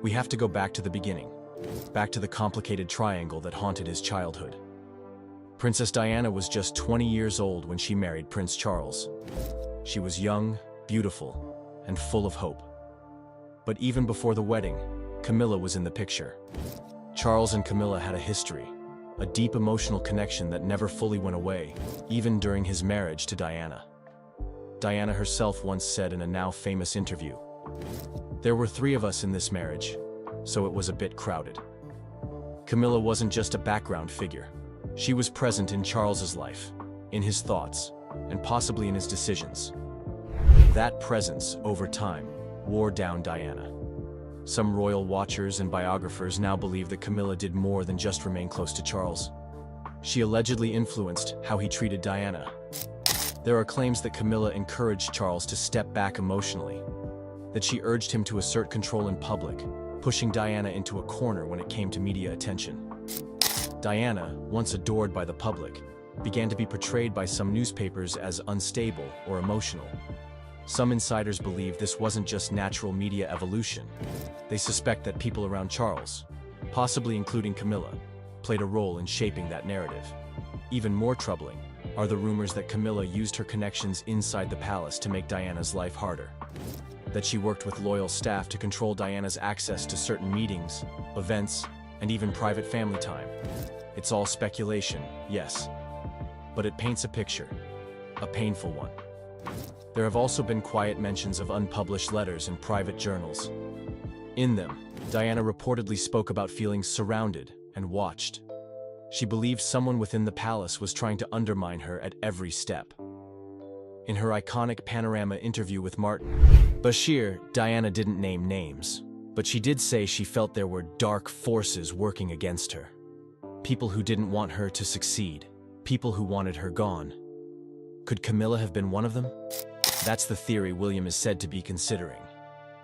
we have to go back to the beginning, back to the complicated triangle that haunted his childhood. Princess Diana was just 20 years old when she married Prince Charles. She was young, beautiful, and full of hope. But even before the wedding, Camilla was in the picture. Charles and Camilla had a history, a deep emotional connection that never fully went away, even during his marriage to Diana. Diana herself once said in a now famous interview, "There were 3 of us in this marriage, so it was a bit crowded." Camilla wasn't just a background figure. She was present in Charles's life, in his thoughts, and possibly in his decisions. That presence, over time, wore down Diana. Some royal watchers and biographers now believe that Camilla did more than just remain close to Charles. She allegedly influenced how he treated Diana. There are claims that Camilla encouraged Charles to step back emotionally, that she urged him to assert control in public, pushing Diana into a corner when it came to media attention. Diana, once adored by the public, began to be portrayed by some newspapers as unstable or emotional. Some insiders believe this wasn't just natural media evolution. They suspect that people around Charles, possibly including Camilla, played a role in shaping that narrative. Even more troubling are the rumors that Camilla used her connections inside the palace to make Diana's life harder. That she worked with loyal staff to control Diana's access to certain meetings, events, and even private family time. It's all speculation, yes, but it paints a picture, a painful one. There have also been quiet mentions of unpublished letters in private journals. In them, Diana reportedly spoke about feeling surrounded and watched. She believed someone within the palace was trying to undermine her at every step. In her iconic Panorama interview with Martin Bashir, Diana didn't name names, but she did say she felt there were dark forces working against her. People who didn't want her to succeed, people who wanted her gone. Could Camilla have been one of them? That's the theory William is said to be considering.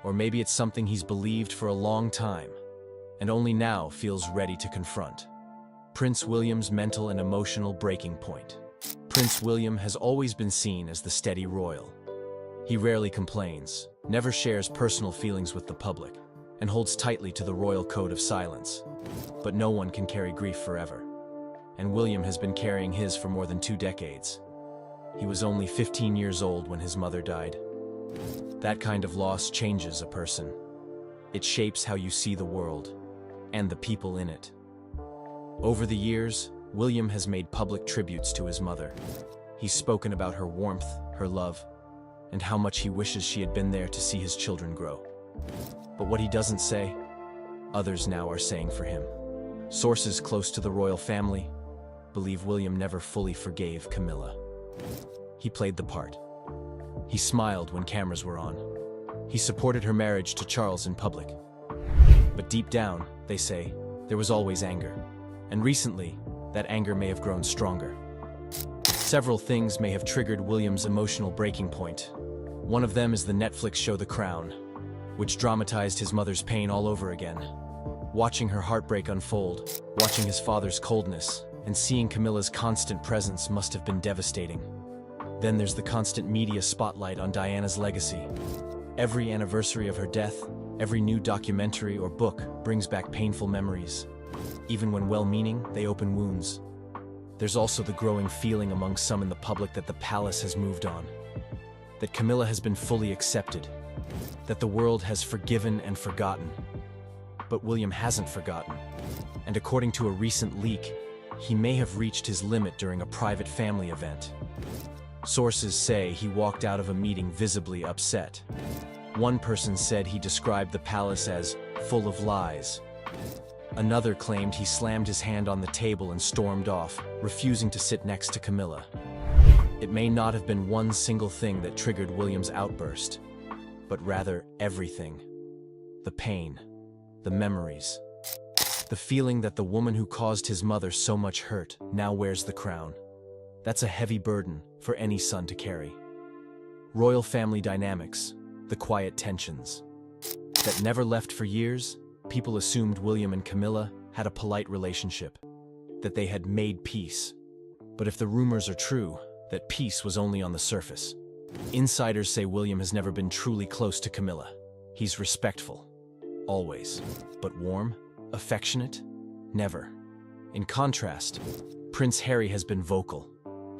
Or maybe it's something he's believed for a long time, and only now feels ready to confront. Prince William's mental and emotional breaking point. Prince William has always been seen as the steady royal. He rarely complains, never shares personal feelings with the public, and holds tightly to the royal code of silence. But no one can carry grief forever. And William has been carrying his for more than 2 decades. He was only 15 years old when his mother died. That kind of loss changes a person. It shapes how you see the world, and the people in it. Over the years, William has made public tributes to his mother. He's spoken about her warmth, her love, and how much he wishes she had been there to see his children grow. But what he doesn't say, others now are saying for him. Sources close to the royal family believe William never fully forgave Camilla. He played the part. He smiled when cameras were on. He supported her marriage to Charles in public. But deep down, they say, there was always anger. And recently, that anger may have grown stronger. Several things may have triggered William's emotional breaking point. One of them is the Netflix show The Crown, which dramatized his mother's pain all over again. Watching her heartbreak unfold, watching his father's coldness, and seeing Camilla's constant presence must have been devastating. Then there's the constant media spotlight on Diana's legacy. Every anniversary of her death, every new documentary or book brings back painful memories. Even when well-meaning, they open wounds. There's also the growing feeling among some in the public that the palace has moved on, that Camilla has been fully accepted, that the world has forgiven and forgotten. But William hasn't forgotten, and according to a recent leak, he may have reached his limit during a private family event. Sources say he walked out of a meeting visibly upset. One person said he described the palace as full of lies. Another claimed he slammed his hand on the table and stormed off, refusing to sit next to Camilla. It may not have been one single thing that triggered William's outburst, but rather everything. The pain, the memories, the feeling that the woman who caused his mother so much hurt now wears the crown. That's a heavy burden for any son to carry. Royal family dynamics, the quiet tensions that never left for years. People assumed William and Camilla had a polite relationship, that they had made peace. But if the rumors are true, that peace was only on the surface. Insiders say William has never been truly close to Camilla. He's respectful, always. But warm, affectionate? Never. In contrast, Prince Harry has been vocal.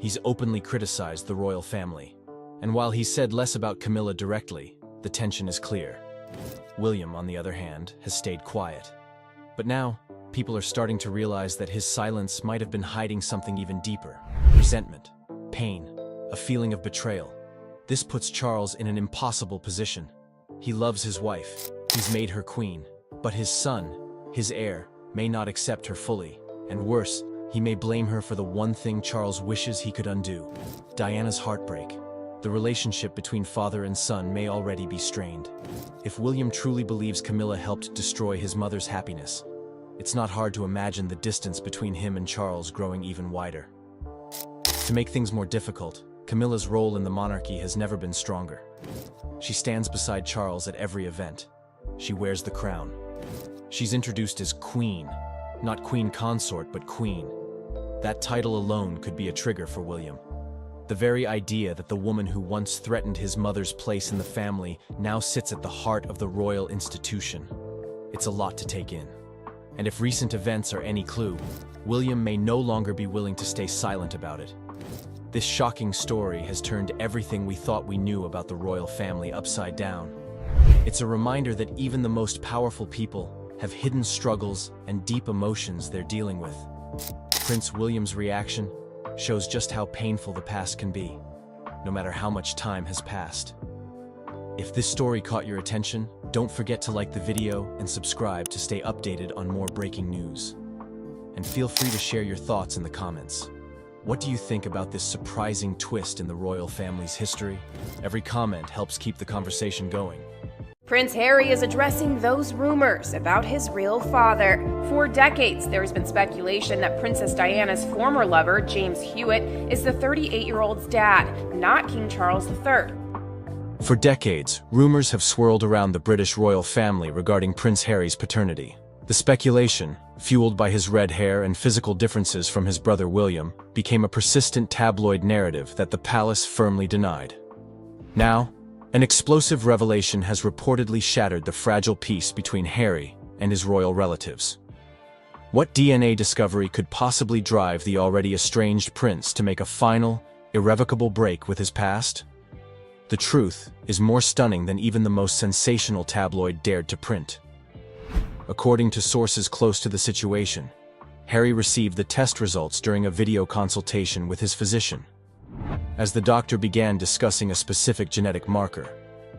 He's openly criticized the royal family. And while he said less about Camilla directly, the tension is clear. William, on the other hand, has stayed quiet. But now, people are starting to realize that his silence might have been hiding something even deeper. Resentment, pain, a feeling of betrayal. This puts Charles in an impossible position. He loves his wife, he's made her queen, but his son, his heir, may not accept her fully. And worse, he may blame her for the one thing Charles wishes he could undo: Diana's heartbreak. The relationship between father and son may already be strained. If William truly believes Camilla helped destroy his mother's happiness, it's not hard to imagine the distance between him and Charles growing even wider. To make things more difficult, Camilla's role in the monarchy has never been stronger. She stands beside Charles at every event. She wears the crown. She's introduced as queen, not queen consort, but queen. That title alone could be a trigger for William. The very idea that the woman who once threatened his mother's place in the family now sits at the heart of the royal institution. It's a lot to take in. And if recent events are any clue, William may no longer be willing to stay silent about it. This shocking story has turned everything we thought we knew about the royal family upside down. It's a reminder that even the most powerful people have hidden struggles and deep emotions they're dealing with. Prince William's reaction shows just how painful the past can be, no matter how much time has passed. If this story caught your attention, don't forget to like the video and subscribe to stay updated on more breaking news. And feel free to share your thoughts in the comments. What do you think about this surprising twist in the royal family's history? Every comment helps keep the conversation going. Prince Harry is addressing those rumors about his real father. For decades, there has been speculation that Princess Diana's former lover, James Hewitt, is the 38-year-old's dad, not King Charles III. For decades, rumors have swirled around the British royal family regarding Prince Harry's paternity. The speculation, fueled by his red hair and physical differences from his brother William, became a persistent tabloid narrative that the palace firmly denied. Now, an explosive revelation has reportedly shattered the fragile peace between Harry and his royal relatives. What DNA discovery could possibly drive the already estranged prince to make a final, irrevocable break with his past? The truth is more stunning than even the most sensational tabloid dared to print. According to sources close to the situation, Harry received the test results during a video consultation with his physician. As the doctor began discussing a specific genetic marker,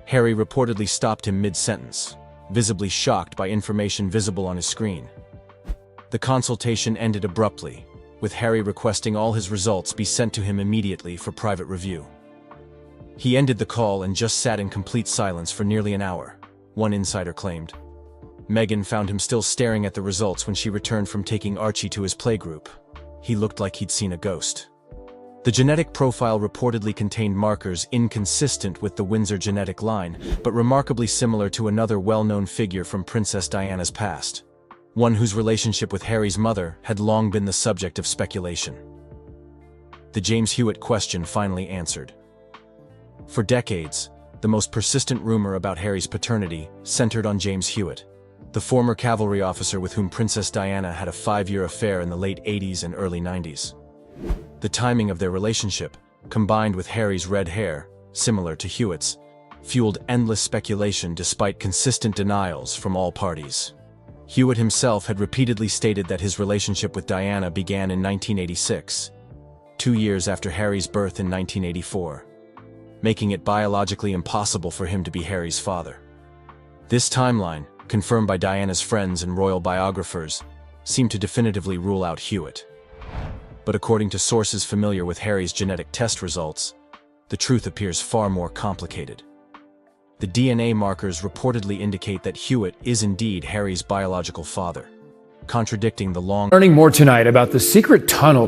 Harry reportedly stopped him mid-sentence, visibly shocked by information visible on his screen. The consultation ended abruptly, with Harry requesting all his results be sent to him immediately for private review. He ended the call and just sat in complete silence for nearly an hour, one insider claimed. Meghan found him still staring at the results when she returned from taking Archie to his playgroup. He looked like he'd seen a ghost. The genetic profile reportedly contained markers inconsistent with the Windsor genetic line, but remarkably similar to another well-known figure from Princess Diana's past, one whose relationship with Harry's mother had long been the subject of speculation. The James Hewitt question finally answered. For decades, the most persistent rumor about Harry's paternity centered on James Hewitt, the former cavalry officer with whom Princess Diana had a 5-year affair in the late 80s and early 90s. The timing of their relationship, combined with Harry's red hair, similar to Hewitt's, fueled endless speculation despite consistent denials from all parties. Hewitt himself had repeatedly stated that his relationship with Diana began in 1986, 2 years after Harry's birth in 1984, making it biologically impossible for him to be Harry's father. This timeline, confirmed by Diana's friends and royal biographers, seemed to definitively rule out Hewitt. But according to sources familiar with Harry's genetic test results, the truth appears far more complicated. The DNA markers reportedly indicate that Hewitt is indeed Harry's biological father, contradicting the long... Learning more tonight about the secret tunnel.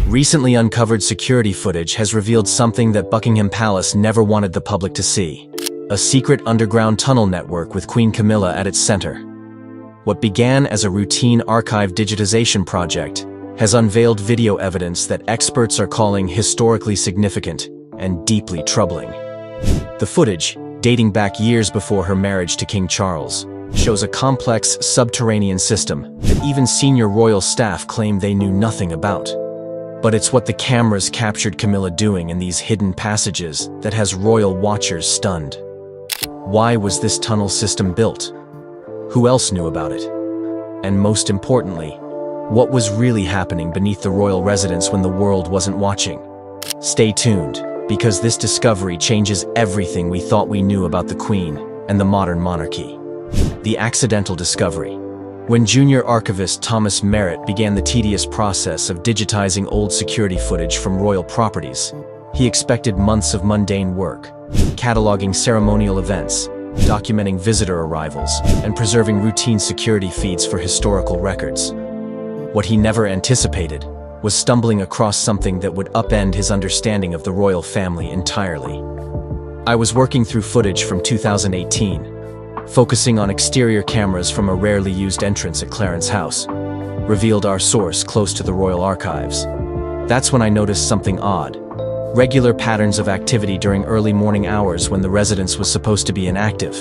Recently uncovered security footage has revealed something that Buckingham Palace never wanted the public to see: a secret underground tunnel network with Queen Camilla at its center. What began as a routine archive digitization project has unveiled video evidence that experts are calling historically significant and deeply troubling. The footage, dating back years before her marriage to King Charles, shows a complex subterranean system that even senior royal staff claim they knew nothing about. But it's what the cameras captured Camilla doing in these hidden passages that has royal watchers stunned. Why was this tunnel system built? Who else knew about it? And most importantly, what was really happening beneath the royal residence when the world wasn't watching? Stay tuned, because this discovery changes everything we thought we knew about the Queen and the modern monarchy. The accidental discovery. When junior archivist Thomas Merritt began the tedious process of digitizing old security footage from royal properties, he expected months of mundane work, cataloging ceremonial events, documenting visitor arrivals, and preserving routine security feeds for historical records. What he never anticipated was stumbling across something that would upend his understanding of the royal family entirely. I was working through footage from 2018, focusing on exterior cameras from a rarely used entrance at Clarence House, revealed our source close to the royal archives. That's when I noticed something odd. Regular patterns of activity during early morning hours when the residence was supposed to be inactive.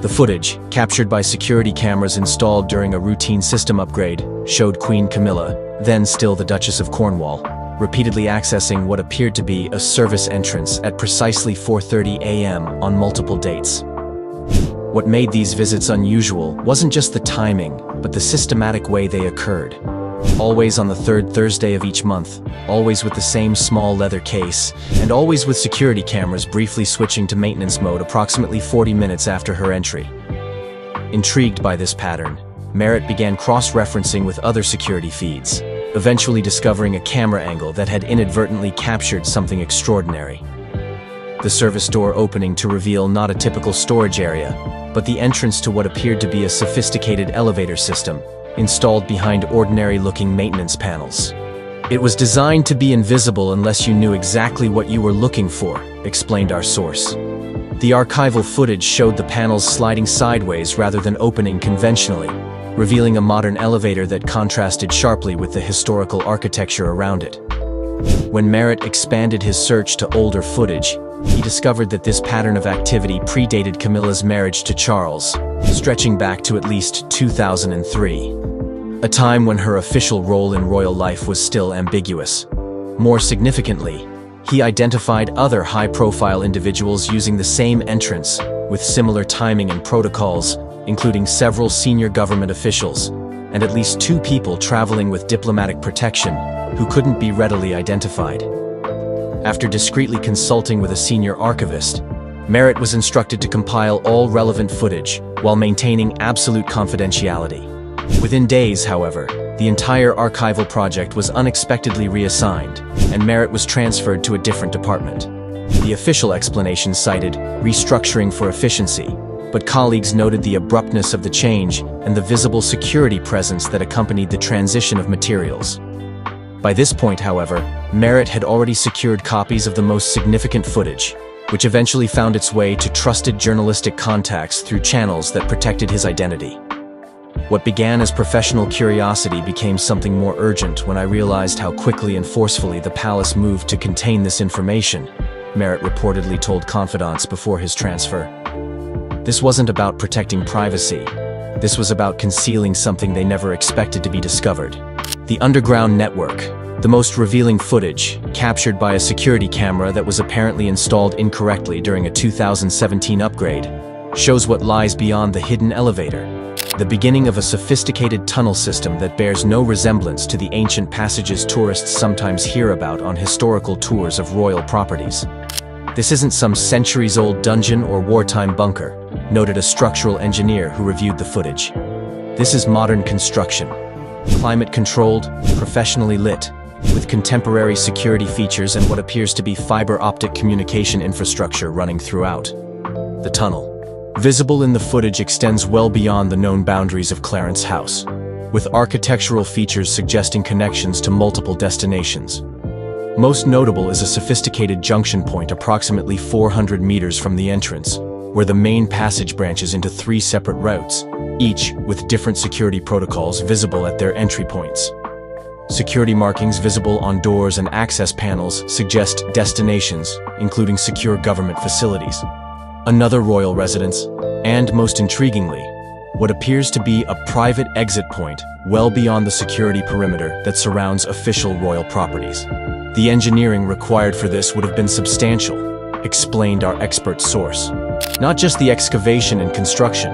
The footage, captured by security cameras installed during a routine system upgrade, showed Queen Camilla, then still the Duchess of Cornwall, repeatedly accessing what appeared to be a service entrance at precisely 4:30 a.m. on multiple dates. What made these visits unusual wasn't just the timing, but the systematic way they occurred. Always on the third Thursday of each month, always with the same small leather case, and always with security cameras briefly switching to maintenance mode approximately 40 minutes after her entry. Intrigued by this pattern, Merritt began cross-referencing with other security feeds, eventually discovering a camera angle that had inadvertently captured something extraordinary. The service door opening to reveal not a typical storage area, but the entrance to what appeared to be a sophisticated elevator system, installed behind ordinary-looking maintenance panels. It was designed to be invisible unless you knew exactly what you were looking for, explained our source. The archival footage showed the panels sliding sideways rather than opening conventionally, revealing a modern elevator that contrasted sharply with the historical architecture around it. When Merritt expanded his search to older footage, he discovered that this pattern of activity predated Camilla's marriage to Charles, stretching back to at least 2003, a time when her official role in royal life was still ambiguous. More significantly, he identified other high-profile individuals using the same entrance, with similar timing and protocols, including several senior government officials, and at least 2 people traveling with diplomatic protection who couldn't be readily identified. After discreetly consulting with a senior archivist, Merritt was instructed to compile all relevant footage while maintaining absolute confidentiality. Within days, however, the entire archival project was unexpectedly reassigned, and Merritt was transferred to a different department. The official explanation cited restructuring for efficiency, but colleagues noted the abruptness of the change and the visible security presence that accompanied the transition of materials. By this point, however, Merritt had already secured copies of the most significant footage, which eventually found its way to trusted journalistic contacts through channels that protected his identity. What began as professional curiosity became something more urgent when I realized how quickly and forcefully the palace moved to contain this information, Merritt reportedly told confidants before his transfer. This wasn't about protecting privacy. This was about concealing something they never expected to be discovered. The underground network, the most revealing footage, captured by a security camera that was apparently installed incorrectly during a 2017 upgrade, shows what lies beyond the hidden elevator, the beginning of a sophisticated tunnel system that bears no resemblance to the ancient passages tourists sometimes hear about on historical tours of royal properties. This isn't some centuries-old dungeon or wartime bunker, noted a structural engineer who reviewed the footage. This is modern construction, climate-controlled, professionally lit, with contemporary security features and what appears to be fiber optic communication infrastructure running throughout. The tunnel, visible in the footage, extends well beyond the known boundaries of Clarence House, with architectural features suggesting connections to multiple destinations. Most notable is a sophisticated junction point approximately 400 meters from the entrance, where the main passage branches into 3 separate routes, each with different security protocols visible at their entry points. Security markings visible on doors and access panels suggest destinations, including secure government facilities, another royal residence, and most intriguingly, what appears to be a private exit point well beyond the security perimeter that surrounds official royal properties. The engineering required for this would have been substantial, explained our expert source. Not just the excavation and construction,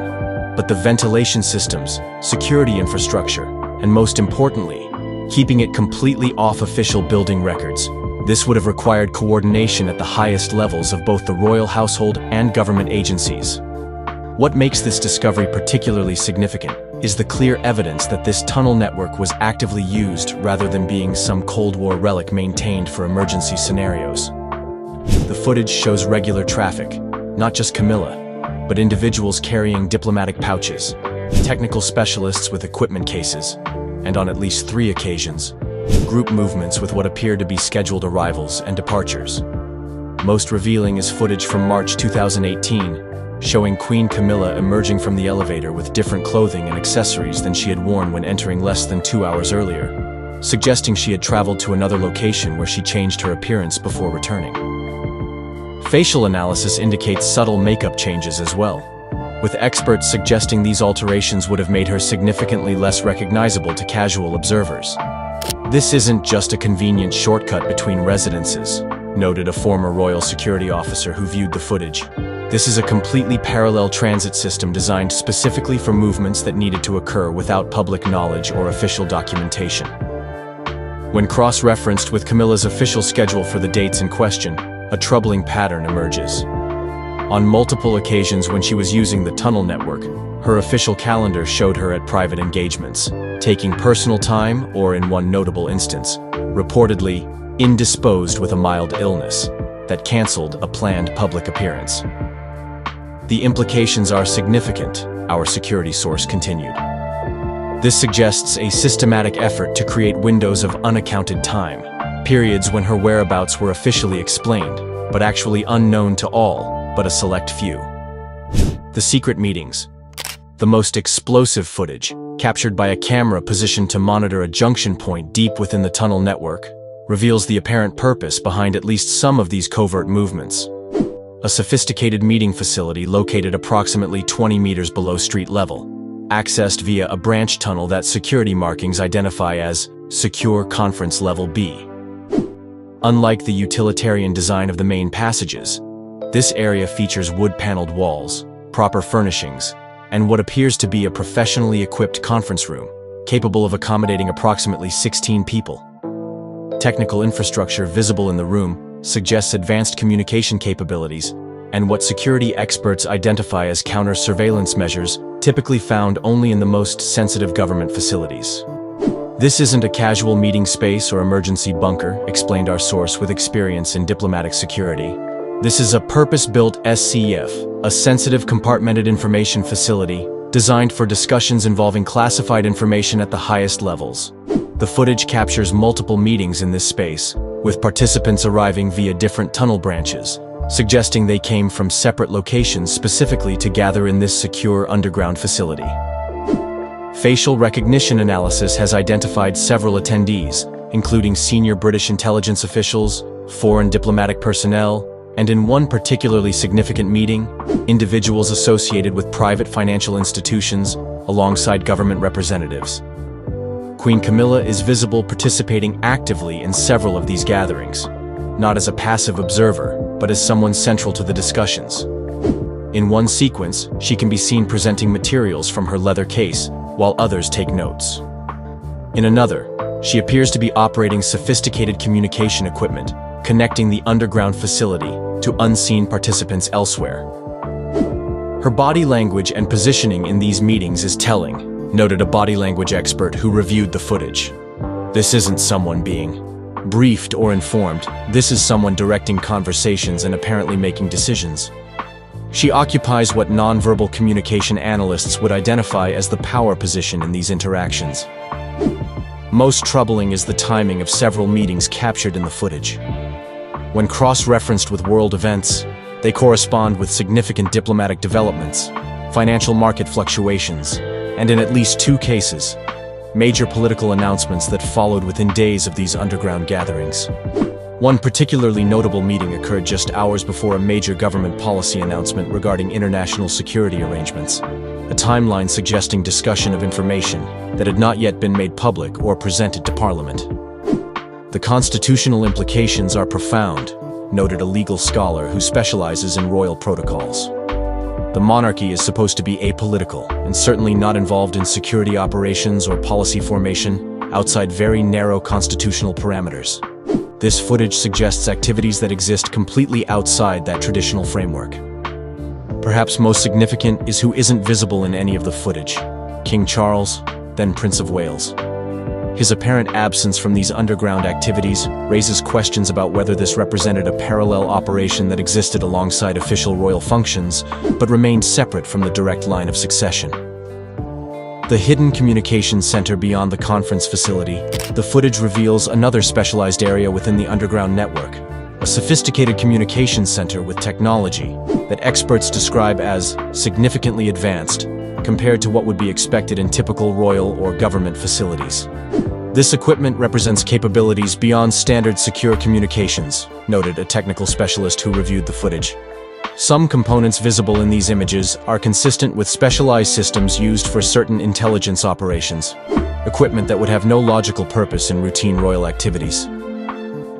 but the ventilation systems, security infrastructure, and most importantly, keeping it completely off official building records. This would have required coordination at the highest levels of both the royal household and government agencies. What makes this discovery particularly significant is the clear evidence that this tunnel network was actively used rather than being some Cold War relic maintained for emergency scenarios. The footage shows regular traffic, not just Camilla, but individuals carrying diplomatic pouches, technical specialists with equipment cases, and on at least 3 occasions, group movements with what appear to be scheduled arrivals and departures. Most revealing is footage from March 2018, showing Queen Camilla emerging from the elevator with different clothing and accessories than she had worn when entering less than 2 hours earlier, suggesting she had traveled to another location where she changed her appearance before returning. Facial analysis indicates subtle makeup changes as well, with experts suggesting these alterations would have made her significantly less recognizable to casual observers. This isn't just a convenient shortcut between residences, noted a former royal security officer who viewed the footage. This is a completely parallel transit system designed specifically for movements that needed to occur without public knowledge or official documentation. When cross-referenced with Camilla's official schedule for the dates in question, a troubling pattern emerges. On multiple occasions when she was using the tunnel network, her official calendar showed her at private engagements, taking personal time or, in one notable instance, reportedly indisposed with a mild illness that canceled a planned public appearance. The implications are significant, our security source continued. This suggests a systematic effort to create windows of unaccounted time, periods when her whereabouts were officially explained, but actually unknown to all but a select few. The secret meetings. The most explosive footage, captured by a camera positioned to monitor a junction point deep within the tunnel network, reveals the apparent purpose behind at least some of these covert movements. A sophisticated meeting facility located approximately 20 meters below street level, accessed via a branch tunnel that security markings identify as Secure Conference Level B. Unlike the utilitarian design of the main passages, this area features wood-paneled walls, proper furnishings, and what appears to be a professionally equipped conference room, capable of accommodating approximately 16 people. Technical infrastructure visible in the room suggests advanced communication capabilities and what security experts identify as counter-surveillance measures typically found only in the most sensitive government facilities. This isn't a casual meeting space or emergency bunker, explained our source with experience in diplomatic security. This is a purpose-built SCF, a sensitive compartmented information facility designed for discussions involving classified information at the highest levels. The footage captures multiple meetings in this space, with participants arriving via different tunnel branches, suggesting they came from separate locations specifically to gather in this secure underground facility. Facial recognition analysis has identified several attendees, including senior British intelligence officials, foreign diplomatic personnel, and in one particularly significant meeting, individuals associated with private financial institutions alongside government representatives. Queen Camilla is visible participating actively in several of these gatherings, not as a passive observer, but as someone central to the discussions. In one sequence, she can be seen presenting materials from her leather case, while others take notes. In another, she appears to be operating sophisticated communication equipment, connecting the underground facility to unseen participants elsewhere. Her body language and positioning in these meetings is telling, noted a body language expert who reviewed the footage. This isn't someone being briefed or informed, this is someone directing conversations and apparently making decisions. She occupies what nonverbal communication analysts would identify as the power position in these interactions. Most troubling is the timing of several meetings captured in the footage. When cross-referenced with world events, they correspond with significant diplomatic developments, financial market fluctuations, and in at least 2 cases, major political announcements that followed within days of these underground gatherings. One particularly notable meeting occurred just hours before a major government policy announcement regarding international security arrangements, a timeline suggesting discussion of information that had not yet been made public or presented to Parliament. The constitutional implications are profound, noted a legal scholar who specializes in royal protocols. The monarchy is supposed to be apolitical and certainly not involved in security operations or policy formation outside very narrow constitutional parameters. This footage suggests activities that exist completely outside that traditional framework. Perhaps most significant is who isn't visible in any of the footage: King Charles, then Prince of Wales. His apparent absence from these underground activities raises questions about whether this represented a parallel operation that existed alongside official royal functions, but remained separate from the direct line of succession. The hidden communications center beyond the conference facility, the footage reveals another specialized area within the underground network, a sophisticated communications center with technology that experts describe as significantly advanced compared to what would be expected in typical royal or government facilities. This equipment represents capabilities beyond standard secure communications, noted a technical specialist who reviewed the footage. Some components visible in these images are consistent with specialized systems used for certain intelligence operations, equipment that would have no logical purpose in routine royal activities.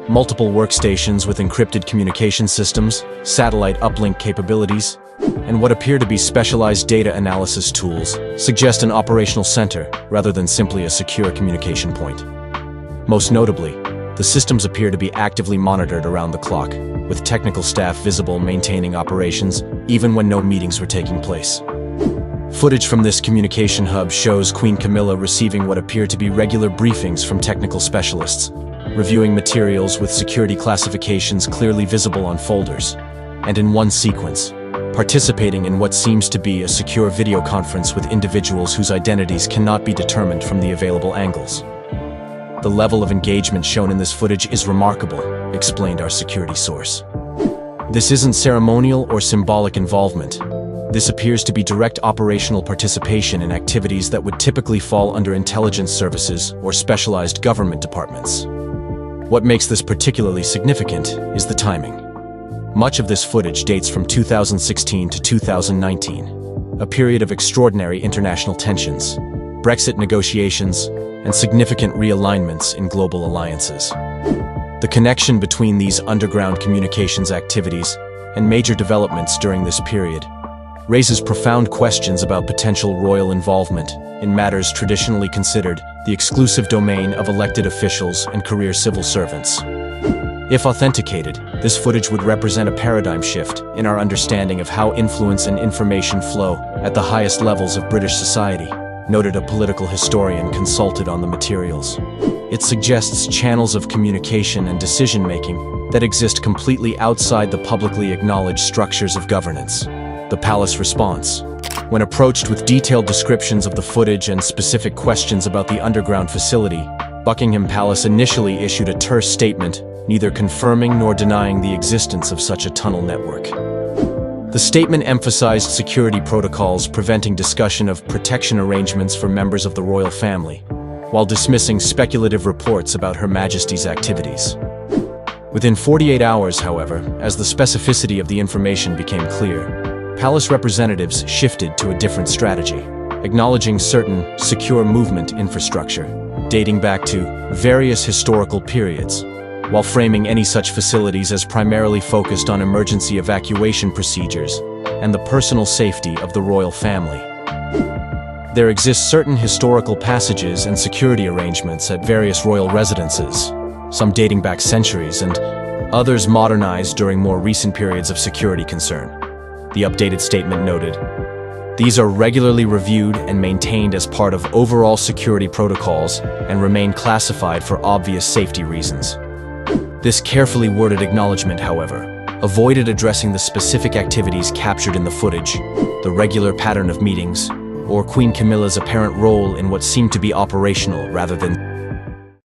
Multiple workstations with encrypted communication systems, satellite uplink capabilities, and what appear to be specialized data analysis tools suggest an operational center rather than simply a secure communication point. Most notably, the systems appear to be actively monitored around the clock, with technical staff visible maintaining operations even when no meetings were taking place. Footage from this communication hub shows Queen Camilla receiving what appear to be regular briefings from technical specialists, reviewing materials with security classifications clearly visible on folders, and in one sequence, participating in what seems to be a secure video conference with individuals whose identities cannot be determined from the available angles. The level of engagement shown in this footage is remarkable, explained our security source. This isn't ceremonial or symbolic involvement. This appears to be direct operational participation in activities that would typically fall under intelligence services or specialized government departments. What makes this particularly significant is the timing. Much of this footage dates from 2016 to 2019, a period of extraordinary international tensions, Brexit negotiations, and significant realignments in global alliances. The connection between these underground communications activities and major developments during this period raises profound questions about potential royal involvement in matters traditionally considered the exclusive domain of elected officials and career civil servants. If authenticated, this footage would represent a paradigm shift in our understanding of how influence and information flow at the highest levels of British society, noted a political historian consulted on the materials. It suggests channels of communication and decision-making that exist completely outside the publicly acknowledged structures of governance. The palace response. When approached with detailed descriptions of the footage and specific questions about the underground facility, Buckingham Palace initially issued a terse statement, neither confirming nor denying the existence of such a tunnel network. The statement emphasized security protocols preventing discussion of protection arrangements for members of the royal family, while dismissing speculative reports about Her Majesty's activities. Within 48 hours, however, as the specificity of the information became clear, palace representatives shifted to a different strategy, acknowledging certain secure movement infrastructure, dating back to various historical periods, while framing any such facilities as primarily focused on emergency evacuation procedures and the personal safety of the royal family. There exist certain historical passages and security arrangements at various royal residences, some dating back centuries and others modernized during more recent periods of security concern. The updated statement noted, "These are regularly reviewed and maintained as part of overall security protocols and remain classified for obvious safety reasons." This carefully worded acknowledgement, however, avoided addressing the specific activities captured in the footage, the regular pattern of meetings, or Queen Camilla's apparent role in what seemed to be operational rather than